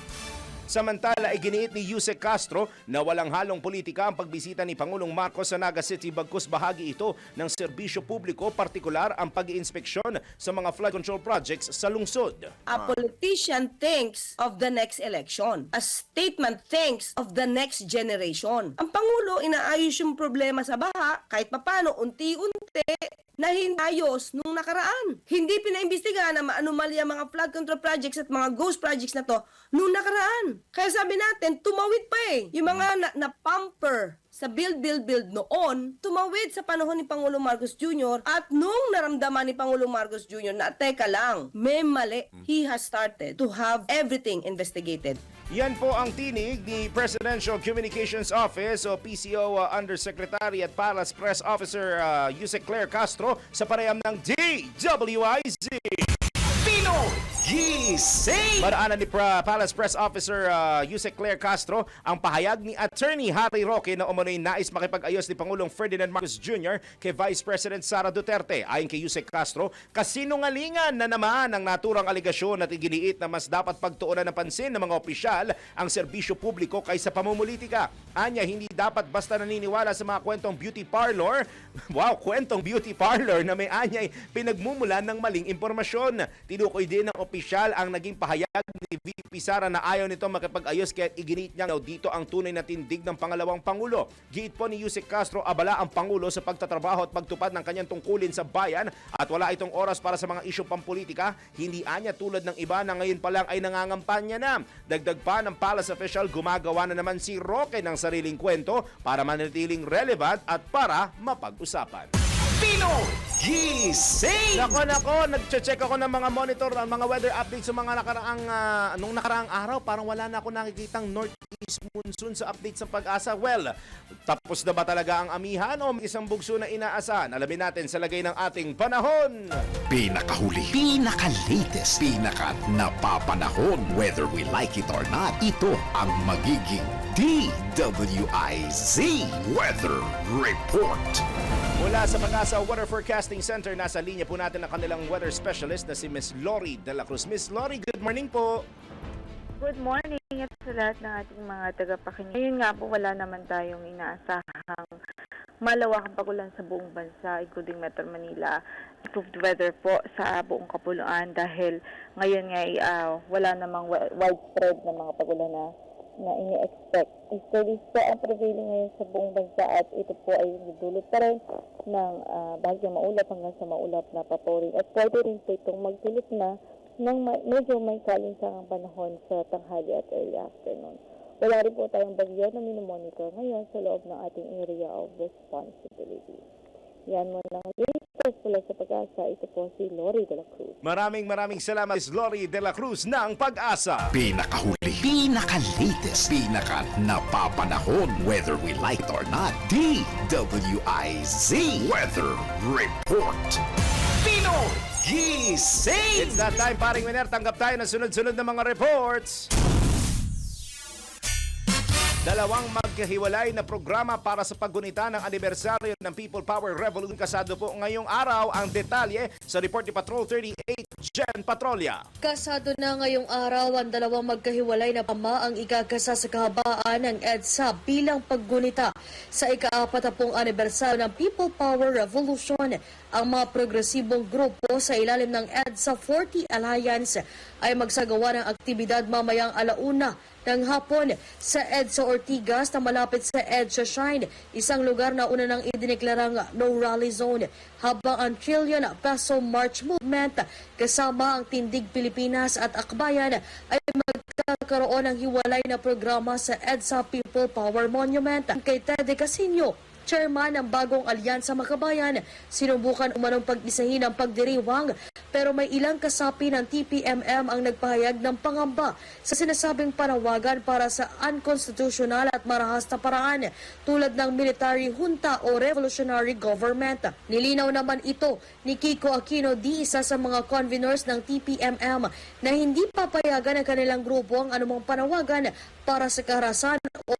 Samantala, iginiit ni Yusek Castro na walang halong politika ang pagbisita ni Pangulong Marcos sa Naga City bagkus bahagi ito ng serbisyo publiko, partikular ang pag-iinspeksyon sa mga flood control projects sa lungsod. A politician thinks of the next election. A statement thinks of the next generation. Ang Pangulo, inaayos yung problema sa baha, kahit papano, unti-unti, na hinayos nung nakaraan. Hindi pinaimbestigahan na maanumalya mga flood control projects at mga ghost projects na to nung nakaraan. Kaya sabi natin, tumawid pa eh. Yung mga na-pamper sa build noon, tumawid sa panahon ni Pangulong Marcos Jr. At nung naramdaman ni Pangulong Marcos Jr. na teka lang, may mali, he has started to have everything investigated. Yan po ang tinig ni Presidential Communications Office o PCO Undersecretary at Palace Press Officer Yusek Claire Castro sa pareham ng DWIZ. Pinoy Gising! Maraanan ni Palace Press Officer Yusek Claire Castro ang pahayag ni Attorney Harry Roque na umano'y nais makipag-ayos ni Pangulong Ferdinand Marcos Jr. kay Vice President Sara Duterte. Ayon kay Yusek Castro, kasinungalingan na naman ang naturang aligasyon at iginiit na mas dapat pagtuunan ng pansin ng mga opisyal ang serbisyo publiko kaysa pamumulitika. Anya, hindi dapat basta naniniwala sa mga kwentong beauty parlor, kwentong beauty parlor na may anyay pinagmumulan ng maling impormasyon. Tinukoy din ng opisyal ang naging pahayag ni VP Sara na ayaw nito makipag-ayos kaya iginit niya dito ang tunay na tindig ng pangalawang Pangulo. Giit po ni Yusek Castro, abala ang Pangulo sa pagtatrabaho at pagtupad ng kanyang tungkulin sa bayan at wala itong oras para sa mga isyong pampolitika. Hindi anya tulad ng iba na ngayon pa lang ay nangangampanya na. Dagdag pa ng Palace official, gumagawa na naman si Roque ng sariling kwento para manatiling relevant at para mapag-usapan. Pinoy Gising! Nako, nag-check ako ng mga monitor, ang mga weather updates sa mga nung nakaraang araw. Parang wala na ako nakikitang northeast monsoon sa update sa Pag-asa. Well, tapos na ba talaga ang amihan o may isang bugso na inaasahan? Alamin natin sa lagay ng ating panahon. Pinakahuli, pinaka-latest, pinaka-napapanahon. Whether we like it or not, ito ang magiging DWIZ Weather Report. Mula sa Pag-asa Weather Forecasting Center, nasa linya po natin ang kanilang weather specialist na si Miss Lori de la Cruz. Miss Lori, good morning po. Good morning at sa lahat ng ating mga tagapakinig. Ngayon nga po, wala naman tayong inaasahang malawakang pagulan sa buong bansa, including Metro Manila. Improved weather po sa buong kapuluan dahil ngayon nga wala namang widespread na mga pagulan na ini-expect. Steady po ang prevailing ngayon sa buong bansa at ito po ay nagdulot pa rin ng bahagyang maulap hanggang sa maulap na paporing. At pwede rin po itong magdulot na ng medyo may kalinsangang panahon sa tanghali at early afternoon. Wala rin po tayong bagyo na minomonitor ngayon sa loob ng ating area of responsibility. Yan mo lang. Mula sa Pag-asa, ito po si Lori de la Cruz. Maraming salamat, Ms. Lori de la Cruz ng Pag-asa. Pinakahuli, pinaka-latest, pinaka-napapanahon, whether we like it or not, DWIZ Weather Report. Pinoy Gising! It's that time, paring Winer, tanggap tayo ng sunod-sunod na mga reports. Dalawang magkahiwalay na programa para sa paggunita ng anibersaryo ng People Power Revolution. Kasado po ngayong araw ang detalye sa report ni Patrol 38, Jen Patrolya. Kasado na ngayong araw ang dalawang magkahiwalay na pama ang ikakasa sa kahabaan ng EDSA bilang paggunita sa ika-40 anibersaryo ng People Power Revolution. Ang mga progresibong grupo sa ilalim ng EDSA 40 Alliance ay magsagawa ng aktibidad mamayang 1:00 ng hapon sa EDSA Ortigas na malapit sa EDSA Shine, isang lugar na una nang idineklarang no rally zone, habang ang Trillion Peso March Movement kasama ang Tindig Pilipinas at Akbayan ay magkakaroon ng hiwalay na programa sa EDSA People Power Monument. Kay Tede Casino, chairman ng bagong alyansa Makabayan, sinubukan umanong pag-isahin ang pagdiriwang pero may ilang kasapi ng TPMM ang nagpahayag ng pangamba sa sinasabing panawagan para sa unconstitutional at marahas na paraan tulad ng military junta o revolutionary government. Nilinaw naman ito ni Kiko Aquino, isa sa mga conveners ng TPMM, na hindi papayagan ng kanilang grupo ang anumang panawagan para sa karahasan o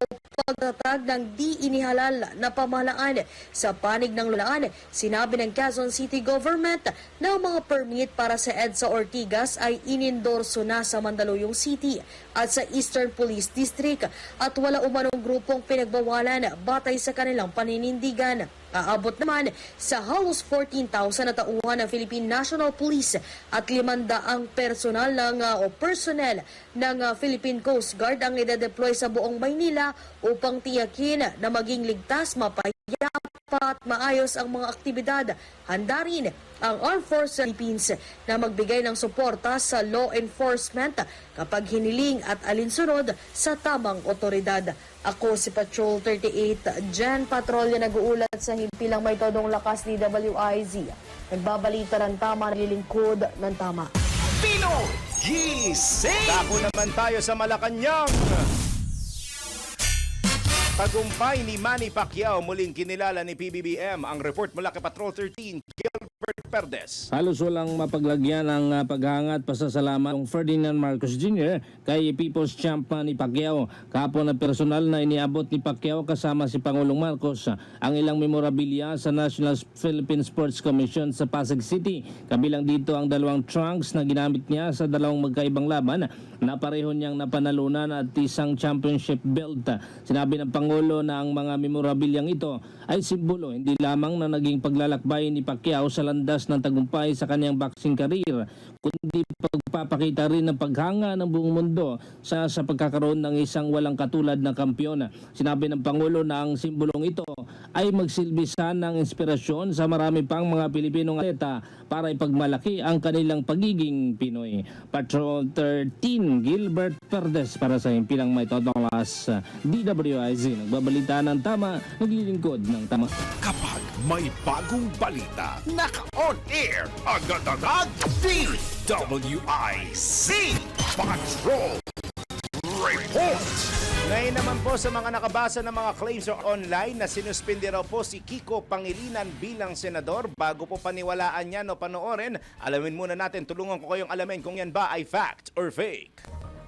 pagtatag ng di inihalal na pamahalaan. Sa panig ng lulaan, sinabi ng Quezon City Government na ang mga permit para sa EDSA Ortigas ay inendorso na sa Mandaluyong City at sa Eastern Police District at wala umanong grupong pinagbawalan batay sa kanilang paninindigan. Aabot naman sa halos 14,000 na tauhan ng Philippine National Police at 500 personal personnel ng Philippine Coast Guard ang ide-deploy sa buong Maynila upang tiyakin na maging ligtas, mapayapa at maayos ang mga aktibidad. Handa rin ang Armed Forces Philippines na magbigay ng suporta sa law enforcement kapag hiniling at alinsunod sa tamang otoridad. Ako si Patrol 38, Jen Patrolya, nag-uulat sa himpilang may todong lakas ni WIZ. Nagbabalita ng tama, nililingkod ng tama. Pinoy Gising! Dako naman tayo sa Malacanang. Tagumpay ni Manny Pacquiao, muling kinilala ni PBBM. Ang report mula kay Patrol 13, Gilbert Perdes. Halos walang mapaglagyan ang paghangat pasasalamat ng Ferdinand Marcos Jr. kay People's Champ Manny Pacquiao. Kahapon na personal na iniabot ni Pacquiao kasama si Pangulong Marcos ang ilang memorabilia sa National Philippine Sports Commission sa Pasig City. Kabilang dito ang dalawang trunks na ginamit niya sa dalawang magkaibang laban na pareho niyang napanalunan at isang championship belt. Sinabi ng Pangulo na ang mga memorabiliang ito ay simbolo hindi lamang na naging paglalakbay ni Pacquiao sa landas ng tagumpay sa kanyang boxing career, kundi pagpapakita rin ng paghanga ng buong mundo sa pagkakaroon ng isang walang katulad na kampiyon. Sinabi ng Pangulo na ang simbolong ito ay magsilbisan ng inspirasyon sa marami pang mga Pilipinong atleta para ipagmalaki ang kanilang pagiging Pinoy. Patrol 13, Gilbert Perdes para sa himpilang may totong lakas. DWIZ, nagbabalita ng tama, naglilingkod ng tama. Kapag may bagong balita, naka-on air, agad-agad, DWIZ Patrol Report! Ngayon naman po sa mga nakabasa ng mga claims online na sinuspindi raw po si Kiko Pangilinan bilang senador. Bago po paniwalaan yan o panoorin, alamin muna natin, tulungan ko kayong alamin kung yan ba ay fact or fake.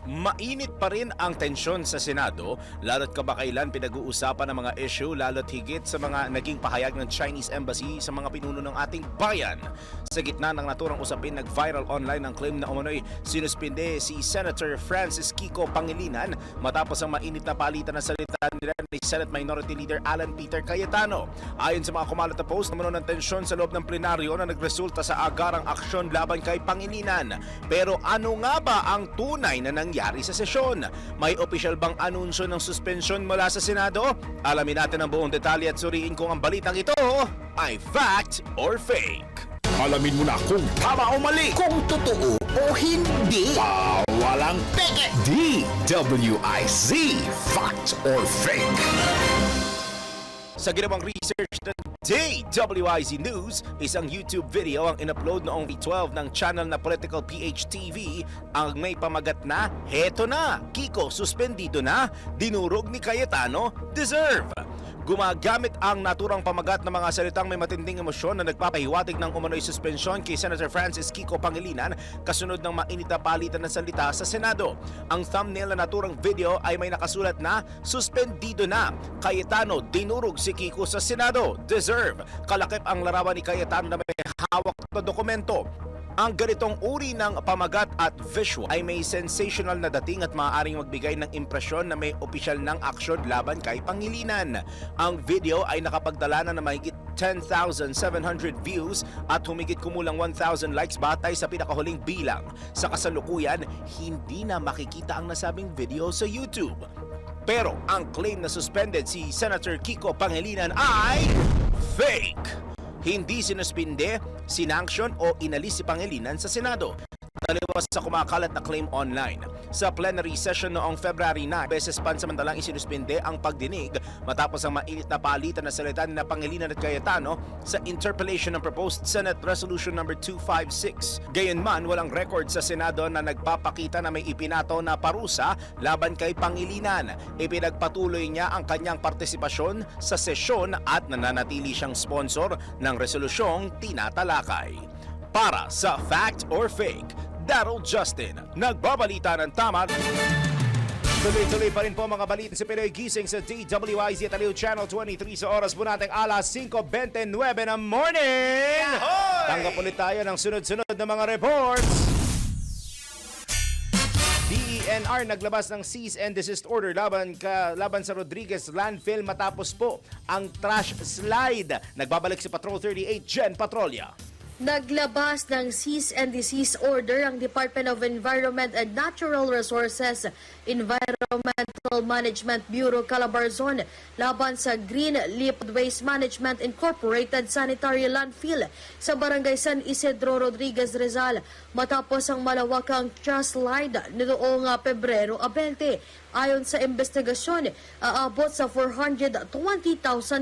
Mainit pa rin ang tensyon sa Senado, lalo't kabakailan pinag-uusapan ng mga issue, lalo't higit sa mga naging pahayag ng Chinese Embassy sa mga pinuno ng ating bayan. Sa gitna ng naturang usapin, nag-viral online ang claim na umano'y sinuspinde si Senator Francis Kiko Pangilinan matapos ang mainit na palitan na salita nila ni Senate Minority Leader Alan Peter Cayetano. Ayon sa mga kumalat na post, naman ng tensyon sa loob ng plenaryo na nagresulta sa agarang aksyon laban kay Pangilinan. Pero ano nga ba ang tunay na nangyari sa sesyon? May opisyal bang anunsyo ng suspensyon mula sa Senado? Alamin natin ang buong detalye at suriin kung ang balitang ito ay fact or fake. Alamin mo na kung tama o mali, kung totoo o hindi. Walang peke. DWIZ Fact or Fake. Sa ginawang research ng DWIZ News, isang YouTube video ang in-upload noong V12 ng channel na Political PH TV ang may pamagat na, "Heto na, Kiko suspendido na, dinurog ni Cayetano, deserve." Gumagamit ang naturang pamagat ng mga salitang may matinding emosyon na nagpapahiwatig ng umano'y suspensyon kay Senator Francis Kiko Pangilinan kasunod ng mainit na palitan ng salita sa Senado. Ang thumbnail na naturang video ay may nakasulat na, "Suspendido na, Cayetano dinurog si Kiko sa Senado, deserve." Kalakip ang larawan ni Cayetano na may hawak na dokumento. Ang ganitong uri ng pamagat at visual ay may sensational na dating at maaaring magbigay ng impresyon na may opisyal ng aksyon laban kay Pangilinan. Ang video ay nakapagdala na mahigit 10,700 views at humigit kumulang 1,000 likes batay sa pinakahuling bilang. Sa kasalukuyan, hindi na makikita ang nasabing video sa YouTube. Pero ang claim na suspended si Senator Kiko Pangilinan ay fake. Hindi sinuspinde, sinanction o inalis si Pangilinan sa Senado. Taliwas sa kumakalat na claim online. Sa plenary session noong February 9, beses pansamantalang isinuspinde ang pagdinig matapos ang mainit na palitan na salita ni Pangilinan at Cayetano sa interpellation ng proposed Senate Resolution No. 256. Gayunman, walang record sa Senado na nagpapakita na may ipinato na parusa laban kay Pangilinan. Ipinagpatuloy niya ang kanyang partisipasyon sa sesyon at nananatili siyang sponsor ng resolusyong tinatalakay. Para sa Fact or Fake, Daryl Justin, nagbabalita ng tama. Tuloy-tuloy pa rin po mga balita sa Pinoy Gising sa DWIZ at Aliw Channel 23 sa oras po nating alas 5:29 ng morning. Tanggap ulit tayo ng sunod-sunod na mga reports. DENR naglabas ng cease and desist order laban sa Rodriguez landfill matapos po ang trash slide. Nagbabalik si Patrol 38 Jen Patrolya. Naglabas ng cease and desist order ang Department of Environment and Natural Resources Environmental Management Bureau Calabarzon laban sa Green Liquid Waste Management Incorporated Sanitary Landfill sa Barangay San Isidro, Rodriguez, Rizal matapos ang malawakang trash slide noong Pebrero 20. Ayon sa investigasyon, aabot sa 420,000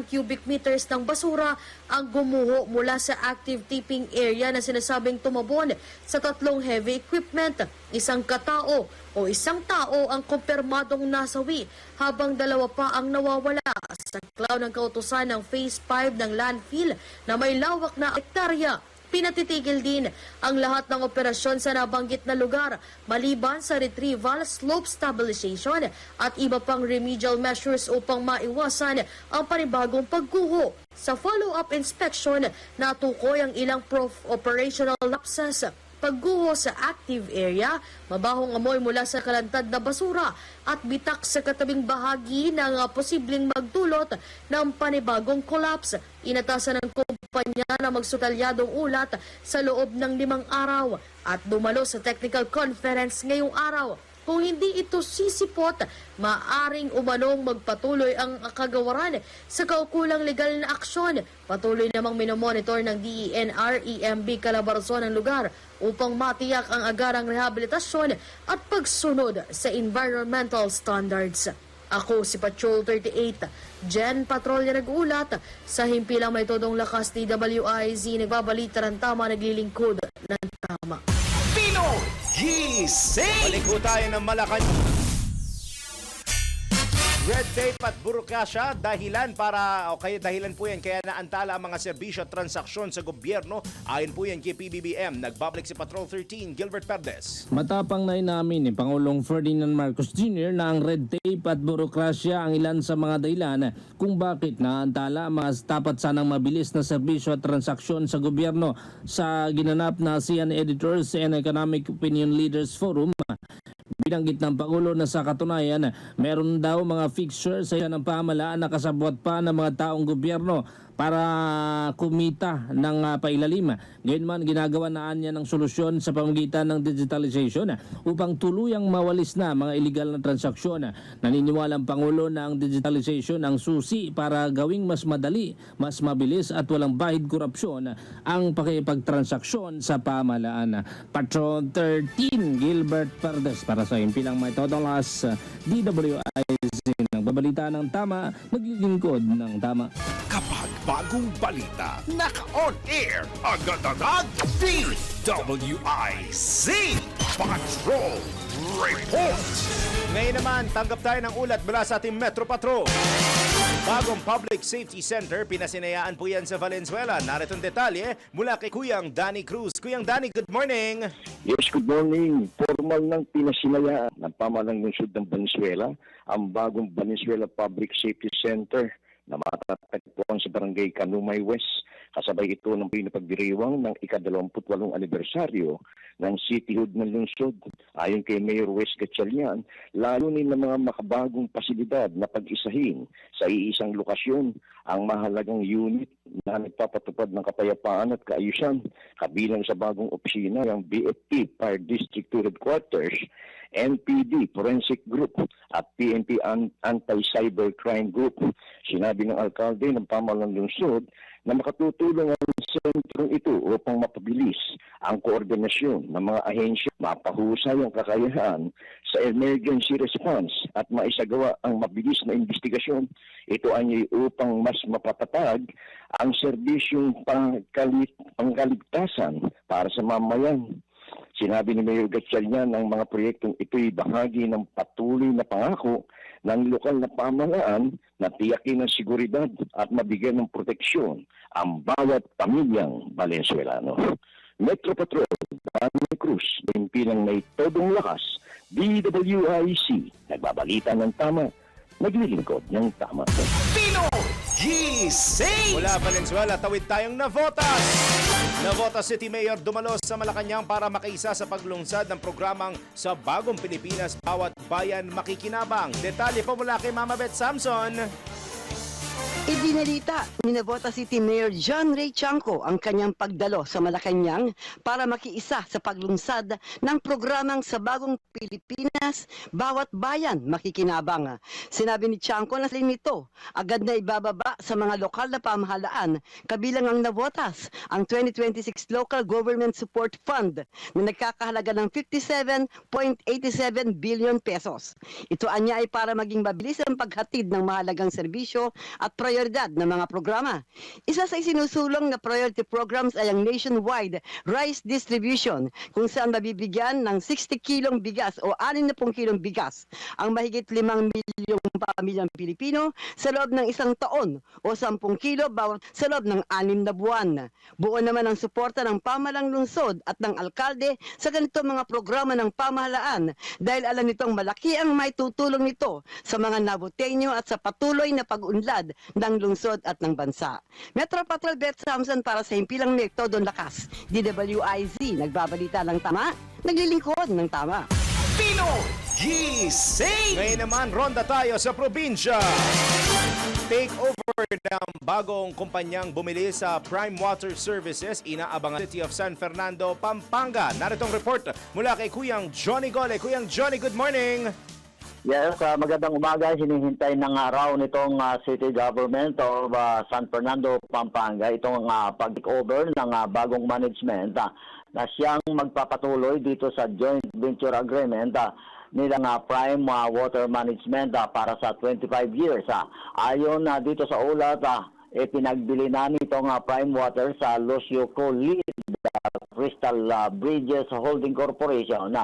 cubic meters ng basura ang gumuho mula sa active tipping area na sinasabing tumabon sa 3 heavy equipment. Isang katao o isang tao ang kumpirmadong nasawi habang 2 pa ang nawawala sa klaw ng kautusan ng Phase 5 ng landfill na may lawak na hektarya. Pinatitigil din ang lahat ng operasyon sa nabanggit na lugar maliban sa retrieval, slope stabilization at iba pang remedial measures upang maiwasan ang panibagong pagguho. Sa follow-up inspection, natukoy ang ilang operational lapses, pagguho sa active area, mabahong amoy mula sa kalantad na basura at bitak sa katabing bahagi ng posibleng magdulot ng panibagong collapse. Inatasan ng kumpanya na magsutalyadong ulat sa loob ng 5 araw at dumalo sa technical conference ngayong araw. Kung hindi ito sisipot, maaring umanong magpatuloy ang kagawaran sa kaukulang legal na aksyon. Patuloy namang minomonitor ng DENR EMB Calabarzon ang lugar upang matiyak ang agarang rehabilitasyon at pagsunod sa environmental standards. Ako si Patrol 38, Jen Patrolya nag-ulat sa himpilang may todong lakas DWIZ, nagbabalita ng tama, naglilingkod ng tama. Pinoy Gising! Balik po tayo ng Malacanang. Red tape at burokrasya dahilan po yan kaya naantala ang mga serbisyo at transaksyon sa gobyerno. Ayon po yan kay PBBM. Nagbabalik si Patrol 13 Gilbert Perdes. Matapang na inamin ni Pangulong Ferdinand Marcos Jr. na ang red tape at burokrasya ang ilan sa mga dahilan kung bakit naantala ang mga dapat sanang mabilis na serbisyo at transaksyon sa gobyerno. Sa ginanap na ASEAN Editors and Economic Opinion Leaders Forum, binanggit ng Pangulo na sa katunayan, meron daw mga fixtures sa ng pamahalaan na kasabwat pa ng mga taong gobyerno para kumita ng pailalim. Gayunman, ginagawa naan niya ng solusyon sa pamamagitan ng digitalization upang tuluyang mawalis na mga illegal na transaksyon. Naniniwala ang Pangulo na ang digitalization ang susi para gawing mas madali, mas mabilis at walang bahid korupsyon ang pakipagtransaksyon sa pamahalaan. Patrol 13 Gilbert Perdes para sa himpilang may todong lakas DWIZ ng Nagbabalita ng tama, naglilingkod ng tama. Kapag bagong balita, naka-on air, agad-agad, DWIZ Patrol Report. Ngayon naman, tanggap tayo ng ulat mula sa ating Metro Patrol. Bagong Public Safety Center, pinasinayaan po yan sa Valenzuela. Narito ang detalye mula kay Kuyang Danny Cruz. Kuyang Danny, good morning! Yes, good morning. Formal ng pinasinayaan ng pamahalang lungsod ng Valenzuela ang bagong Valenzuela Public Safety Center na matatagpuan sa Barangay Kanumay West. Kasabay ito ng pinapagdiriwang ng ika-28 anibersaryo ng cityhood ng lungsod. Ayon kay Mayor Wes Gatchalian, layunin ng mga makabagong pasilidad na pag-isahin sa iisang lokasyon ang mahalagang unit na nagpapatupad ng kapayapaan at kaayusan, kabilang sa bagong opisina ng BFP Fire District 2 Headquarters, NPD Forensic Group at PNP Anti-Cybercrime Group. Sinabi ng alkalde ng pamahalang lungsod na makatutulong ang sentrong ito upang mapabilis ang koordinasyon ng mga ahensya, mapahusay ang kakayahan sa emergency response at maisagawa ang mabilis na investigasyon. Ito ay upang mas mapatatag ang serbisyong pangkaligtasan para sa mamayan. Sinabi ni Mayor Gatchalian ng mga proyektong ito'y bahagi ng patuloy na pangako ng lokal na pamahalaan na tiyakin ng seguridad at mabigyan ng proteksyon ang bawat pamilyang Valenzuelano. Metro Patrol, Danny Cruz, ng may todong lakas, DWIC, nagbabalita ng tama, naglilingkod ng tama. Gising! Mula Valenzuela, tawid tayong Navotas. Navotas City Mayor dumalos sa Malacanang para makiisa sa paglungsad ng programang Sa Bagong Pilipinas, Bawat Bayan Makikinabang. Detalye po mula kay Mama Beth Samson. Ibinalita ni Navotas City Mayor John Ray Chanco ang kanyang pagdalo sa Malacanang para makiisa sa paglungsad ng programang Sa Bagong Pilipinas, Bawat Bayan Makikinabang. Sinabi ni Chanco na nito agad na ibababa sa mga lokal na pamahalaan kabilang ang Navotas ang 2026 Local Government Support Fund na nagkakahalaga ng 57.87 billion pesos. Ito anya ay para maging mabilis ang paghatid ng mahalagang serbisyo at prioridad ng mga programa. Isa sa isinusulong na priority programs ay ang nationwide rice distribution kung saan mabibigyan ng 60 kilong bigas o 60 kilong bigas ang mahigit 5 milyong pamilyang Pilipino sa loob ng 1 taon o 10 kilo bawat sa loob ng 6 na buwan. Buo naman ang suporta ng pamahalang lungsod at ng alkalde sa ganito mga programa ng pamahalaan dahil alam nitong malaki ang may tutulong nito sa mga Navoteño at sa patuloy na pag-unlad ng lungsod at ng bansa. Metro Patrol Beth Samson para sa Himpilang May Todong Lakas. DWIZ, nagbabalita ng tama, naglilingkod ng tama. Gising! Ngayon naman, ronda tayo sa probinsya. Take over ng bagong kumpanyang bumili sa Prime Water Services, inaabangan City of San Fernando, Pampanga. Naritong report mula kay Kuyang Johnny Gole. Kuyang Johnny, good morning! Yes, magandang umaga. Hinihintay ng araw nitong city government of San Fernando, Pampanga itong pag-take-over ng bagong management na siyang magpapatuloy dito sa joint venture agreement nilang Prime Water Management para sa 25 years. Ayon dito sa ulat, pinagbili na nitong Prime Water sa Lucio Colid Crystal Bridges Holding Corporation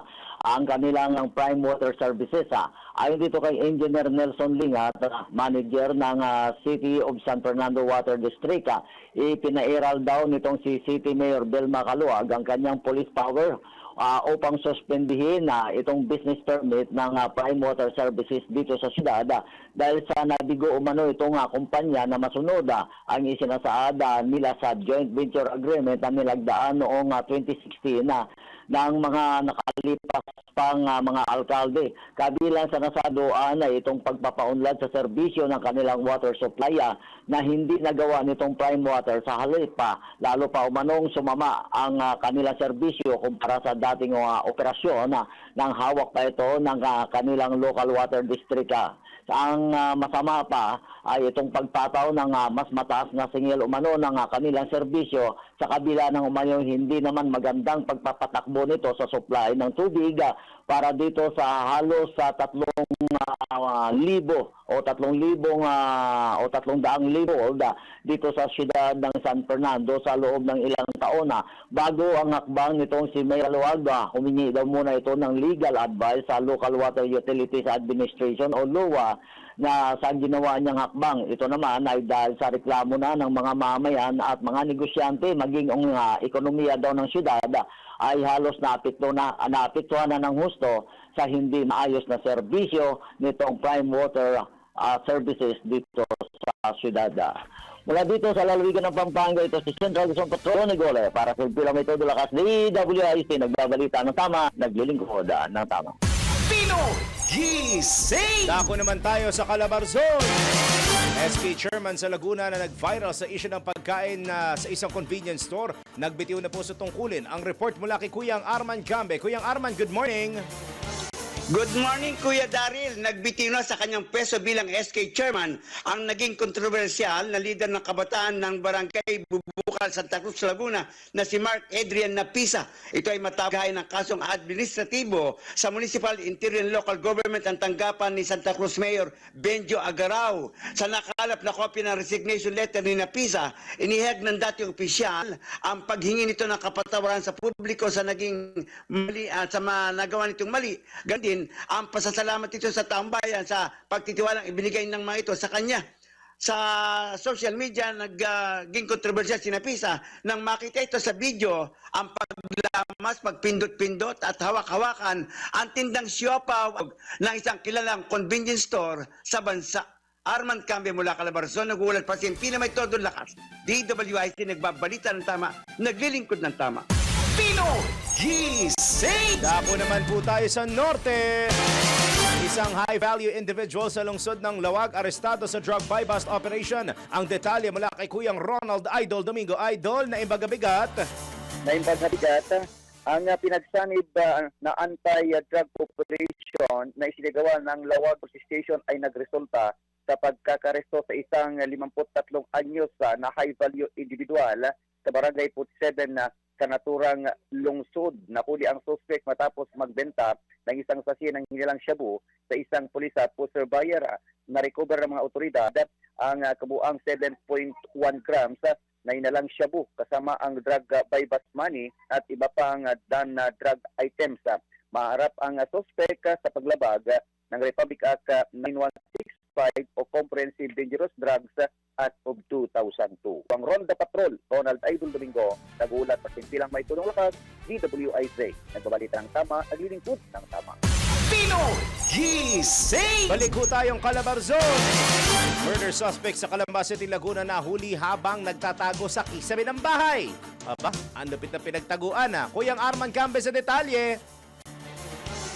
ang kanilang Prime Water Services. Ayon dito kay Engineer Nelson Lingat, manager ng City of San Fernando Water District, ipinairal daw nitong si City Mayor Belma Caluag ang kanyang police power upang suspendihin itong business permit ng Prime Water Services dito sa syudad dahil sa nabigo umano itong kumpanya na masunod ang isinasaad nila sa joint venture agreement na nilagdaan noong 2016 ng mga nakalipas pang mga alkalde. Kabilang sa nasaduan ay itong pagpapaunlad sa serbisyo ng kanilang water supply na hindi nagawa nitong Prime Water sa halip lalo pa umanong sumama ang kanilang serbisyo kumpara sa dating operasyon ng hawak pa ito ng kanilang local water district. Ang masama pa ay itong pagpataw ng mas mataas na singil umano ng kanilang serbisyo sa kabila ng umanyong hindi naman magandang pagpapatakbo nito sa supply ng tubig para dito sa halos sa 3,000 o 300,000 dito sa siyudad ng San Fernando sa loob ng ilang taon bago ang hakbang nitong si Mayor Luaga. Humingi daw muna ito ng legal advice sa Local Water Utilities Administration o LUWA na sa ginawa niyang hakbang. Ito naman ay dahil sa reklamo na ng mga mamayan at mga negosyante maging ang ekonomiya daw ng siyudad ay halos naapektuhan na ng husto sa hindi maayos na serbisyo nitong prime water services dito sa siyudad. Mula dito sa lalawigan ng Pampanga, ito si Central Luzon Patrol Negole para sa Pila May Todo Lakas DWIC, nagbabalita ng tama, naglilingkod ng tama. Pinoy Gising! Dako naman tayo sa Calabarzon. SK Chairman sa Laguna na nag-viral sa issue ng pagkain sa isang convenience store. Nagbitiw na po sa tungkulin. Ang report mula kay Kuyang Arman Gambe. Kuyang Arman, good morning. Good morning, Kuya Daryl. Nagbitiw na sa kanyang pwesto bilang SK Chairman ang naging kontrobersyal na lider ng kabataan ng Barangay Bubukal, Santa Cruz, Laguna na si Mark Adrian Napisa. Ito ay matapos ng kasong administratibo sa Municipal Interior and Local Government ang tanggapan ni Santa Cruz Mayor Benjo Agarao. Sa nakalap na kopya ng resignation letter ni Napisa, inihag ng dating opisyal ang paghingi nito ng kapatawaran sa publiko sa naging mali at sa nagawa nitong mali. Gandin ang pasasalamat ito sa taong bayan sa pagtitiwalang ibinigay ng mga ito sa kanya. Sa social media, naging kontrobersyal si Napisa nang makita ito sa video ang paglamas, pagpindot-pindot at hawak-hawakan ang tindang siopaw ng isang kilalang convenience store sa bansa. Arman Cambe mula Calabarzon, nagulat pa si Pina May Todo Lakas. DWIC nagbabalita ng tama, naglilingkod ng tama. Pinoy Gising! Dako naman po tayo sa Norte. Isang high-value individual sa lungsod ng Lawag arestado sa drug buy-bust operation. Ang detalye mula kay Kuyang Ronald Idol Domingo. Idol, na imbagabigat. Ang pinagsanib na anti-drug operation na isinagawa ng Lawag Police Station ay nagresulta sa pagkakaresto sa isang 53 anyos na high-value individual sa Barangay 47 na sa naturang lungsod. Nakuli ang suspect matapos magbenta ng isang sachet ng hinilang shabu sa isang pulis poster buyer. Na-recover ng mga otoridad ang kabuang 7.1 grams na hinilang shabu kasama ang drug buy-bust money at iba pang drug items. Maharap ang suspect sa paglabag ng Republic Act 9165 o Comprehensive Dangerous Drugs Act of 2002. Ang Ronda Patrol, Ronald Idol Domingo, nagulat pa simpilang may tulong lakas, DWIC. Nagbabalita ng tama, naglilingkod ng tama. Pinoy Gising! Balik ho tayong Calabarzon. Murder suspect sa Calamba City, Laguna nahuli habang nagtatago sa kisame ng bahay. Aba, ang lupit na pinagtaguan Kuyang Arman Gambe sa detalye.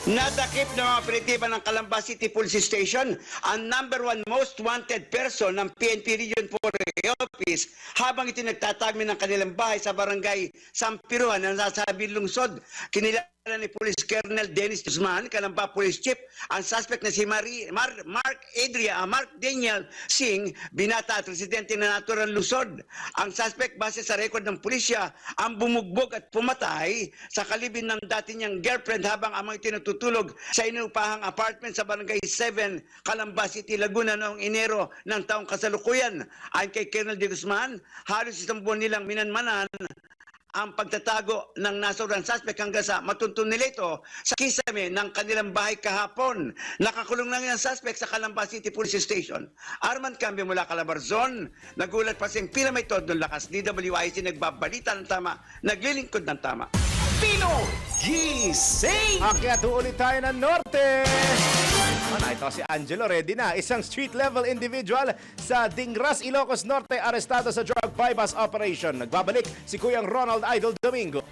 Nadakip ng mga pinitiban ng Calamba City Police Station ang #1 most wanted person ng PNP Region 4 Office habang ito nagtatagmi ng kanilang bahay sa barangay Sampiruan na nasabing lungsod. Kinilala ni Police Colonel Dennis Guzman, Calamba Police Chief, ang suspect na si Mark Daniel Singh, binata at residente na naturang Luzon. Ang suspect base sa record ng pulisya ang bumugbog at pumatay sa kalibin ng dati niyang girlfriend habang ang mga tinutulog sa inupahang apartment sa Barangay 7, Calamba City, Laguna noong Enero ng taong kasalukuyan. Ayon kay Colonel De Guzman, halos isang buwan nilang minanmanan ang pagtatago ng nasurang suspect hanggang sa matuntun nila ito sa kisame ng kanilang bahay kahapon. Nakakulong lang yung suspect sa Calamba City Police Station. Arman Cambe mula Calabarzon, nagulat pa siyang Pila May Todo Lakas. DWIC nagbabalita ng tama, naglilingkod ng tama. Pinoy Gising! Akyat ulit tayo ng Norte. Ito si Angelo, ready na. Isang street-level individual sa Dingras, Ilocos Norte, arestado sa drug buy-bust operation. Nagbabalik si Kuyang Ronald Idol Domingo.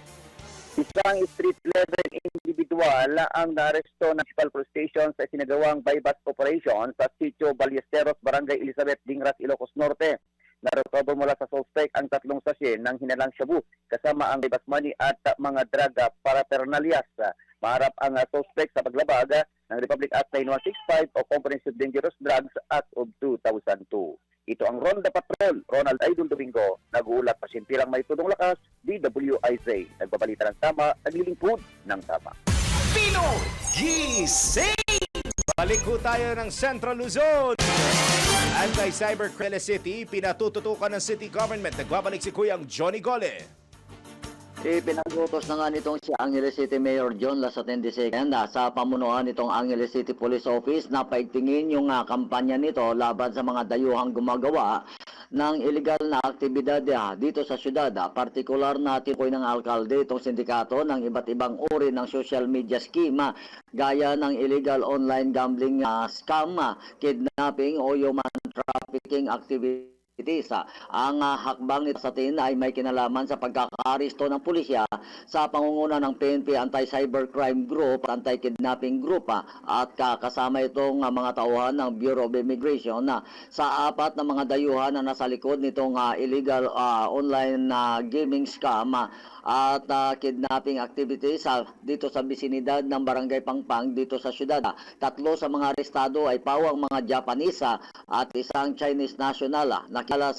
Isang street-level individual ang naaresto ng Municipal Police Station sa sinagawang buy-bust operation sa Sitio Ballesteros, Barangay Elizabeth, Dingras, Ilocos Norte. Narecover mula sa suspect ang 3 sachet ng hinalang shabu kasama ang buy-bust money at mga drug paraphernalias. Maharap ang suspect sa paglabag ng Republic Act 9165 o Comprehensive Dangerous Drugs Act of 2002. Ito ang Ronda Patrol, Ronald Aidon Domingo, nag-uulat pasimpilang may tudong lakas, DWIZ, nagbabalita ng tama, naglilingkod ng tama. Pinoy Gising! Balik po tayo ng Central Luzon. Anti-cybercrime City, pinatututukan ng city government. Nagbabalik si Kuyang Johnny Gole. Pinag-utos na nga nitong si Angeles City Mayor John Lasatende II sa pamunuan nitong Angeles City Police Office na paigtingin yung kampanya nito laban sa mga dayuhang gumagawa ng illegal na aktibidad dito sa syudad. Partikular na tipoy ng alkalde itong sindikato ng iba't ibang uri ng social media scheme gaya ng illegal online gambling scam, kidnapping o human trafficking activity. Ang hakbang nito sa atin ay may kinalaman sa pagkakaaresto ng pulisya sa pangunguna ng PNP Anti-Cybercrime Group, Anti-Kidnapping Group at kasama itong mga tauhan ng Bureau of Immigration sa 4 na mga dayuhan na nasa likod nitong illegal online gaming scam at kidnapping activities dito sa bisinidad ng Barangay Pangpang dito sa syudad. 3 sa mga arestado ay pawang mga Japanese at isang Chinese national. Nakilala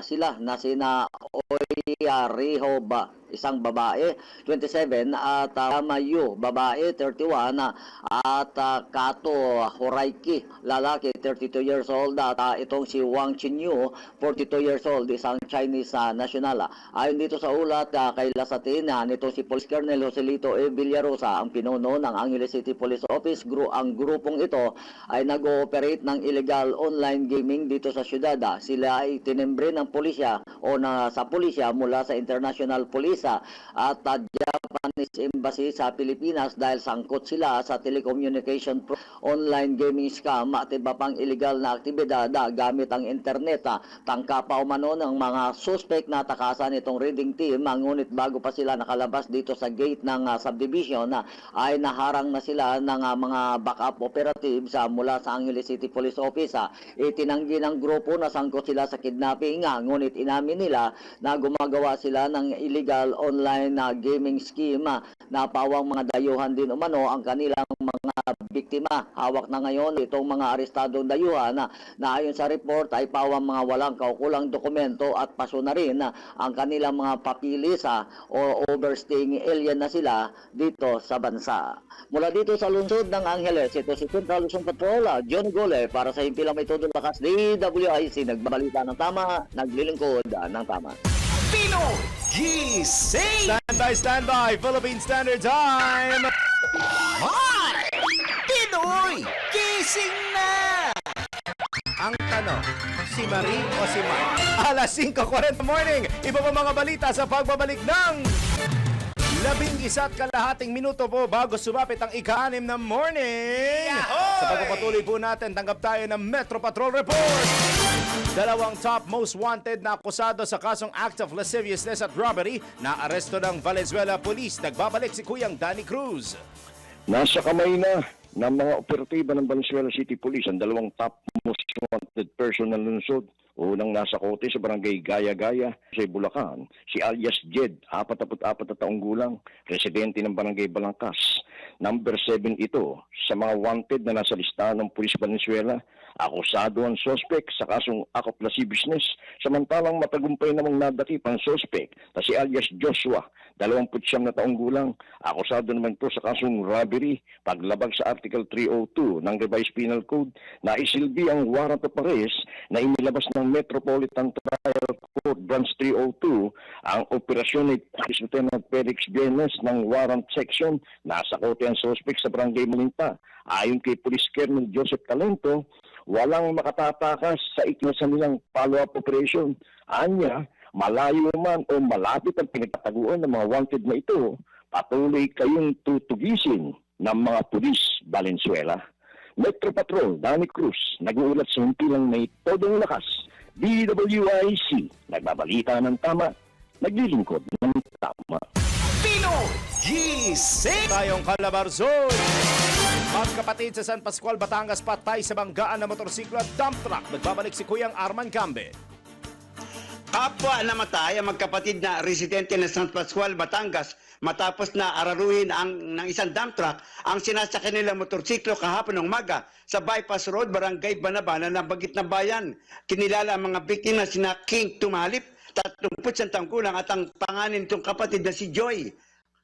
sila na sina Oy Rihoba, isang babae, 27, at Mayu, babae, 31, at Kato Horaiki, lalaki, 32 years old, at itong si Wang Chinyu, 42 years old, isang Chinese national. Ayon dito sa ulat kay Lasatin, nito si Police Colonel Joselito E. Villarosa, ang pinuno ng Angeles City Police Office. Ang grupong ito ay nag-ooperate ng illegal online gaming dito sa syudad. Sila ay tinembre ng pulisya o sa pulisya mula sa International Police at Japanese Embassy sa Pilipinas dahil sangkot sila sa telecommunication online gaming scam at iba pang illegal na aktibidad gamit ang internet. Tangka pa umano ng mga suspect na takasan itong raiding team, ngunit bago pa sila nakalabas dito sa gate ng subdivision ay naharang na sila ng mga backup operatives mula sa Angeles City Police Office. Itinanggi ng grupo na sangkot sila sa kidnapping, ngunit inamin nila na gumagawa sila ng illegal online gaming scheme na pawang mga dayuhan din umano ang kanilang mga biktima. Hawak na ngayon itong mga arestadong dayuhan na ayon sa report ay pawang mga walang kaukulang dokumento at paso na rin ang kanilang mga papilis o overstaying alien na sila dito sa bansa. Mula dito sa lungsod ng Angeles, ito si Central Luzon Patrol, John Gole, para sa himpilang may tudong lakas, DWIC, nagbabalita ng tama, naglilingkod ng tama. Pinoy Gising! Standby, Philippine Standard Time! Hoy! Pinoy Gising na! Ang tanong, si Marie o si Mike? Alas 5:40 morning, iba pa mga balita sa pagbabalik ng 11 minuto po bago sumapit ang ika-6 na morning. Sa pagpapatuloy po natin, tanggap tayo ng Metro Patrol Report. 2 top most wanted na akusado sa kasong act of lasciviousness at robbery na aresto ng Valenzuela Police. Nagbabalik si Kuyang Danny Cruz. Nasa kamay na ng mga operatiba ng Valenzuela City Police ang 2 top most wanted person ng lungsod. Unang nasa kote sa barangay Gaya-Gaya sa Bulacan, si alias Jed, 44 na taong gulang, residente ng barangay Balangkas. Number 7 ito sa mga wanted na nasa listahan ng Police Valenzuela. Akusado ang suspect sa kasong act of lasciviousness, samantalang matagumpay namang nadakip ang suspect na si alias Joshua, 29 na taong gulang. Akusado naman ito sa kasong robbery, paglabag sa Article 302 ng Revised Penal Code na isilbi ang warrant of arrest na inilabas ng Metropolitan Trial Court Branch 302. Ang operasyon ay Lieutenant Felix Bienes ng Warrant Section. Nasa kote ang suspect sa Barangay Malinta. Ayon kay Police Colonel Joseph Talento, walang makatatakas sa ikinasan nilang follow-up operation. Anya, malayo man o malapit ang pinagtataguan ng mga wanted na ito, patuloy kayong tutugisin ng mga pulis Valenzuela. Metro Patrol, Danny Cruz, nag-uulat sa himpilang may todong lakas. DWIC, nagbabalita ng tama, naglilingkod ng tama. Pinoy Gising! Tayong Calabarzon. Magkapatid sa San Pascual, Batangas, patay sa banggaan na motorsiklo at dump truck. Nagbabalik si Kuyang Arman Cambe. Kapwa namatay ang magkapatid na residente ng San Pascual, Batangas matapos na araruhin ng isang dump truck ang sinasakyan nilang motorsiklo kahapon ng umaga sa Bypass Road, Barangay Banabana ng Bagit na Bayan. Kinilala ang mga biktima sina King Tumalip, 39 taong gulang at ang panganin nitong kapatid na si Joy.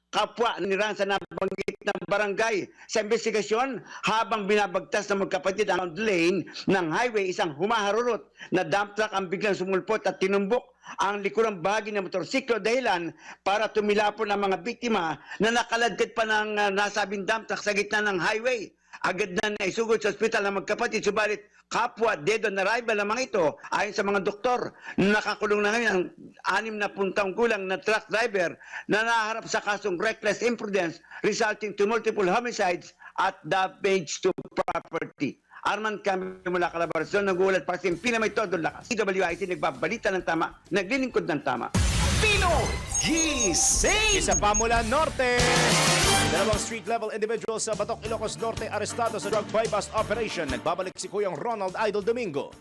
Kapwa niran sa nabanggit ng barangay. Sa investigasyon, habang binabagtas ng magkapatid ang lane ng highway, isang humaharurot na dump truck ang biglang sumulpot at tinumbok ang likurang bahagi ng motorsiklo dahilan para tumilapon ang mga biktima na nakaladkad pa ng nasabing dump truck sa gitna ng highway. Agad na naisugod sa ospital ng magkapatid, subalit kapwa dead on arrival lamang ito. Ayon sa mga doktor, nakakulong na ngayon ang 60 taong gulang na truck driver na naharap sa kasong reckless imprudence resulting to multiple homicides at damage to property. Arman kami mula Calabarzon, nagulat pa kasing pinamay todo lakas. CWIC nagbabalita ng tama, naglilingkod ng tama. Pinoy Gising! Isa pa mula Norte. Dalawang street-level individuals sa Batok, Ilocos Norte arestado sa drug bypass operation. Nagbabalik si Kuyang Ronald Idol Domingo.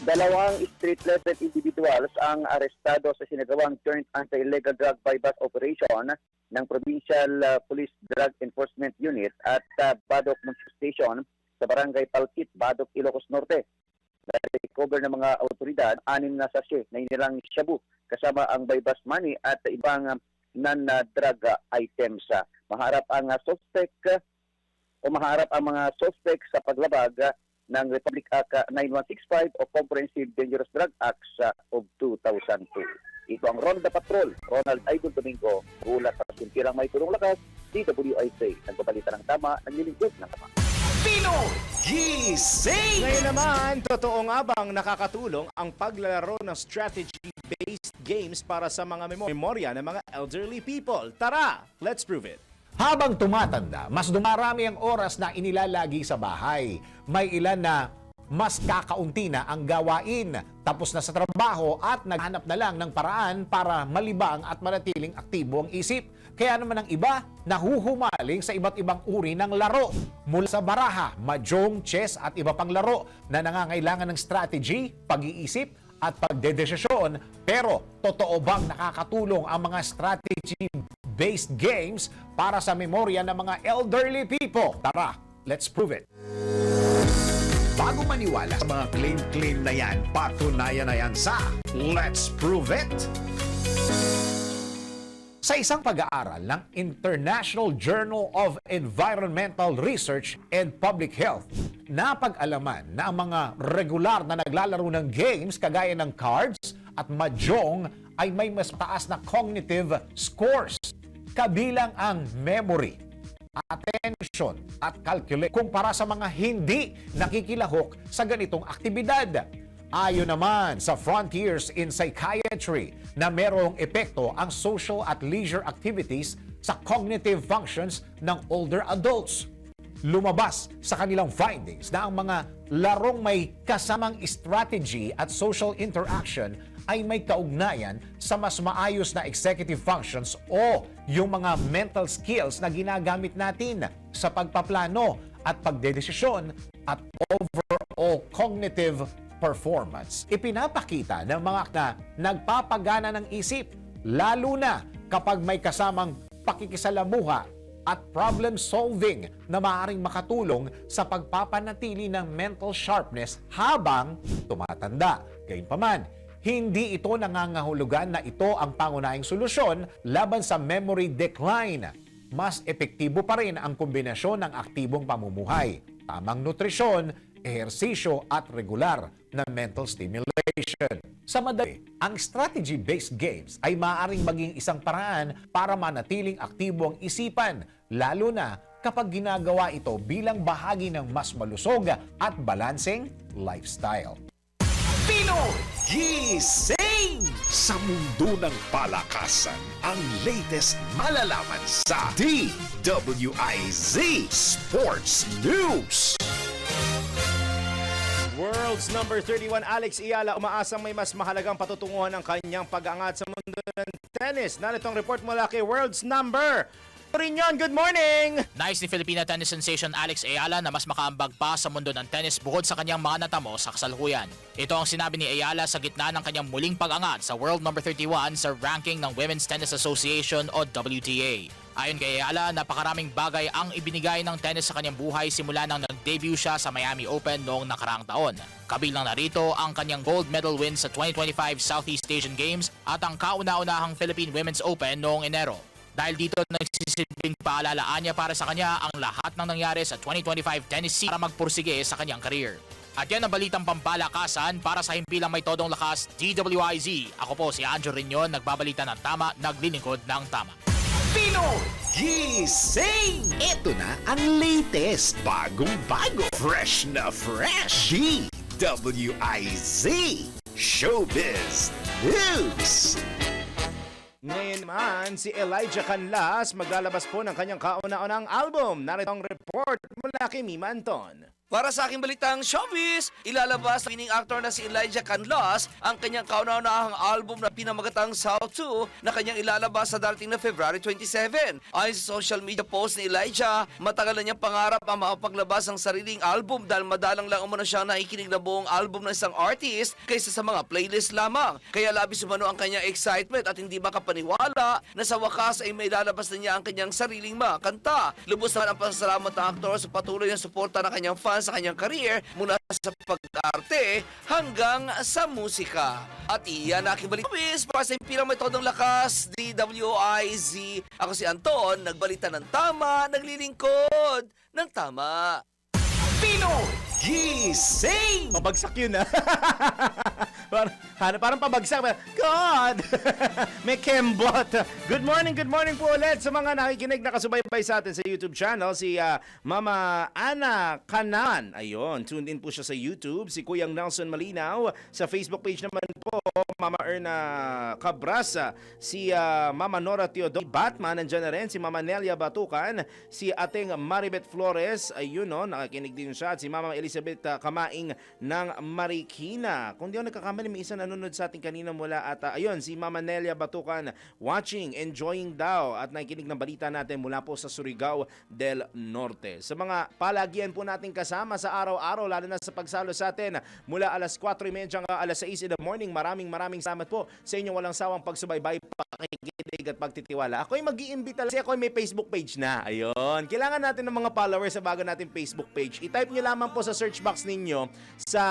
Dalawang street-level individuals ang arestado sa sinagawang joint anti-illegal drug bypass operation ng Provincial Police Drug Enforcement Unit at Badok Municipal Station sa Barangay Palkit, Badok, Ilocos Norte. Na-recover ng mga autoridad 6 na sachet na inilang shabu kasama ang bypass money at ibang non-drug items. Maharap ang mga suspect sa paglabag ng Republic Act 9165 o Comprehensive Dangerous Drug Acts of 2002. Ito ang Ronda Patrol, Ronald Idol Domingo, ulat sa sintirang may turong lakas, DWIC, nagbabalita ng tama, naglilingkod ng tama. Pinoy Gising! Ngayon naman, totoo nga bang nakakatulong ang paglalaro ng strategy-based games para sa mga memorya ng mga elderly people? Tara, let's prove it. Habang tumatanda, mas dumarami ang oras na inilalagi sa bahay. May ilan na mas kakaunti na ang gawain, tapos na sa trabaho at naghanap na lang ng paraan para malibang at manatiling aktibo ang isip. Kaya naman ang iba, nahuhumaling sa iba't ibang uri ng laro. Mula sa baraha, mahjong, chess at iba pang laro na nangangailangan ng strategy, pag-iisip at pagdedesisyon. Pero totoo bang nakakatulong ang mga strategy-based games para sa memorya ng mga elderly people? Tara, let's prove it. Bago maniwala sa mga claim-claim na yan, patunayan na yan sa Let's Prove It! Sa isang pag-aaral ng International Journal of Environmental Research and Public Health, napag-alaman na ang mga regular na naglalaro ng games kagaya ng cards at mahjong ay may mas taas na cognitive scores, kabilang ang memory, attention at calculate kumpara sa mga hindi nakikilahok sa ganitong aktibidad. Ayon naman sa Frontiers in Psychiatry na merong epekto ang social at leisure activities sa cognitive functions ng older adults. Lumabas sa kanilang findings na ang mga larong may kasamang strategy at social interaction ay may kaugnayan sa mas maayos na executive functions o yung mga mental skills na ginagamit natin sa pagpaplano at pagdedesisyon at overall cognitive performance. Ipinapakita ng mga na nagpapagana ng isip, lalo na kapag may kasamang pakikisalamuha at problem solving na maaaring makatulong sa pagpapanatili ng mental sharpness habang tumatanda. Gayunpaman, hindi ito nangangahulugan na ito ang pangunahing solusyon laban sa memory decline. Mas epektibo pa rin ang kombinasyon ng aktibong pamumuhay, tamang nutrisyon, ehersisyo at regular na mental stimulation. Sa madali, ang strategy-based games ay maaaring maging isang paraan para manatiling aktibo ang isipan, lalo na kapag ginagawa ito bilang bahagi ng mas malusog at balancing lifestyle. Pinoy Gising! Sa mundo ng palakasan, ang latest malalaman sa DWIZ Sports News. World's number 31 Alex Iyala umaasang may mas mahalagang patutunguhan ng kanyang pag-angat sa mundo ng tennis. Narito ang report mula kay World's number rin yun. Good morning! Nais ni Filipina tennis sensation Alex Ayala na mas makaambag pa sa mundo ng tennis bukod sa kanyang mga natamo sa kasalukuyan. Ito ang sinabi ni Ayala sa gitna ng kanyang muling pag-angat sa world number 31 sa ranking ng Women's Tennis Association o WTA. Ayon kay Ayala, napakaraming bagay ang ibinigay ng tennis sa kanyang buhay simula nang nag-debut siya sa Miami Open noong nakaraang taon. Kabilang narito ang kanyang gold medal win sa 2025 Southeast Asian Games at ang kauna-unahang Philippine Women's Open noong Enero. Dahil dito nagsisilbing paalalaan niya para sa kanya ang lahat ng nangyari sa 2025 tennis season para magpursige sa kanyang career. At yan ang balitang pampalakasan para sa himpilang may todong lakas DWIZ. Ako po si Anjo Riñon, nagbabalita ng tama, naglilingkod ng tama. Pinoy Gising! Ito na ang latest, bagong-bago, fresh na fresh. DWIZ Showbiz News. Ngayon naman, si Elijah Canlas maglalabas po ng kanyang kauna-unang album. Narito ang report mula kay Mima Anton. Para sa aking balitang showbiz, ilalabas ng leading actor na si Elijah Canlas ang kanyang kauna-unahang album na pinamagatang South 2 na kanyang ilalabas sa darating na February 27. Ayon sa social media post ni Elijah, matagal na niyang pangarap ang makapaglabas ng sariling album dahil madalang lang umano siyang nakikinig na buong album ng isang artist kaysa sa mga playlist lamang. Kaya labis umano ang kanyang excitement at hindi makapaniwala na sa wakas ay may lalabas na niya ang kanyang sariling mga kanta. Lubos naman ang pasasalamat ng aktor sa patuloy na suporta ng kanyang fans sa kanyang career mula sa pag-arte hanggang sa musika. At iyan na aking balitang para sa himpilang may todong lakas, DWIZ. Ako si Anton, nagbalita ng tama, naglilingkod ng tama. Pinoy Gising! Pabagsak yun, ha? Parang pabagsak. God! May kembot. Good morning po ulit sa mga nakikinig na kasubaybay sa atin sa YouTube channel. Si Mama Ana Kanan. Ayun, tuned in po siya sa YouTube. Si Kuyang Nelson Malinaw. Sa Facebook page naman po, Mama Erna Cabrasa. Si Mama Nora Teodoro Batman. Nandiyan na rin. Si Mama Nelia Batukan. Si Ating Maribet Flores. Ayun, no, nakikinig din siya. At si Mama Elizabeth Kamaing ng Marikina. Kung di ako nagkakamali, may isa nanonood sa ating kanina mula at ayun, si Mama Nelia Batukan watching, enjoying daw at nakikinig ng balita natin mula po sa Surigao del Norte. Sa mga palagian po natin kasama sa araw-araw, lalo na sa pagsalo sa atin mula alas 4:30 hanggang alas 6 in the morning. Maraming salamat po sa inyong walang sawang pagsubaybay, pakikinig at pagtitiwala. Ako'y mag-iimbita kasi ako'y may Facebook page na. Ayun. Kailangan natin ng mga followers sa bago nating Facebook page. I-type nyo lamang po sa search box ninyo sa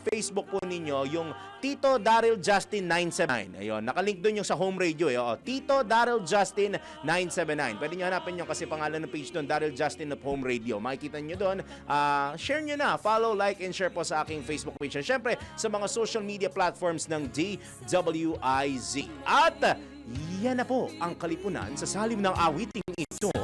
Facebook po ninyo yung Tito Daryl Justin 979. Ayun, nakalink doon yung sa home radio. Tito Daryl Justin 979. Pwede nyo hanapin nyo kasi pangalan ng page doon, Daryl Justin of Home Radio. Makikita nyo doon. Share nyo na. Follow, like, and share po sa aking Facebook page. And syempre, sa mga social media platforms ng DWIZ. At yan na po ang kalipunan sa salim ng awiting ito.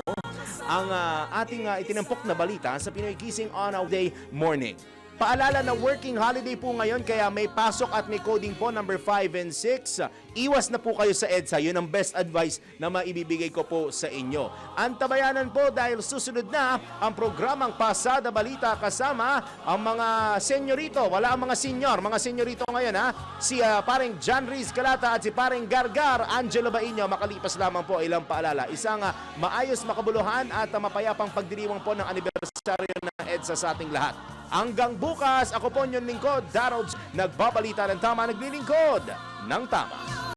Ang ating itinampok na balita sa Pinoy Gising on a Day Morning. Paalala na working holiday po ngayon kaya may pasok at may coding po number 5 and 6. Iwas na po kayo sa EDSA. Yun ang best advice na maibibigay ko po sa inyo. Antabayanan po dahil susunod na ang programang Pasada Balita kasama ang mga senyorito. Wala ang mga senior. Mga senyorito ngayon, ha? Si paring John Riz Calata at si paring Gargar Angelo Bainio. Makalipas lamang po ilang paalala. Isang maayos, makabuluhan at mapayapang pagdiriwang po ng anibersaryo ng EDSA sa ating lahat. Hanggang bukas, ako po inyong lingkod, Daryl, nagbabalita ng tama, naglilingkod ng tama.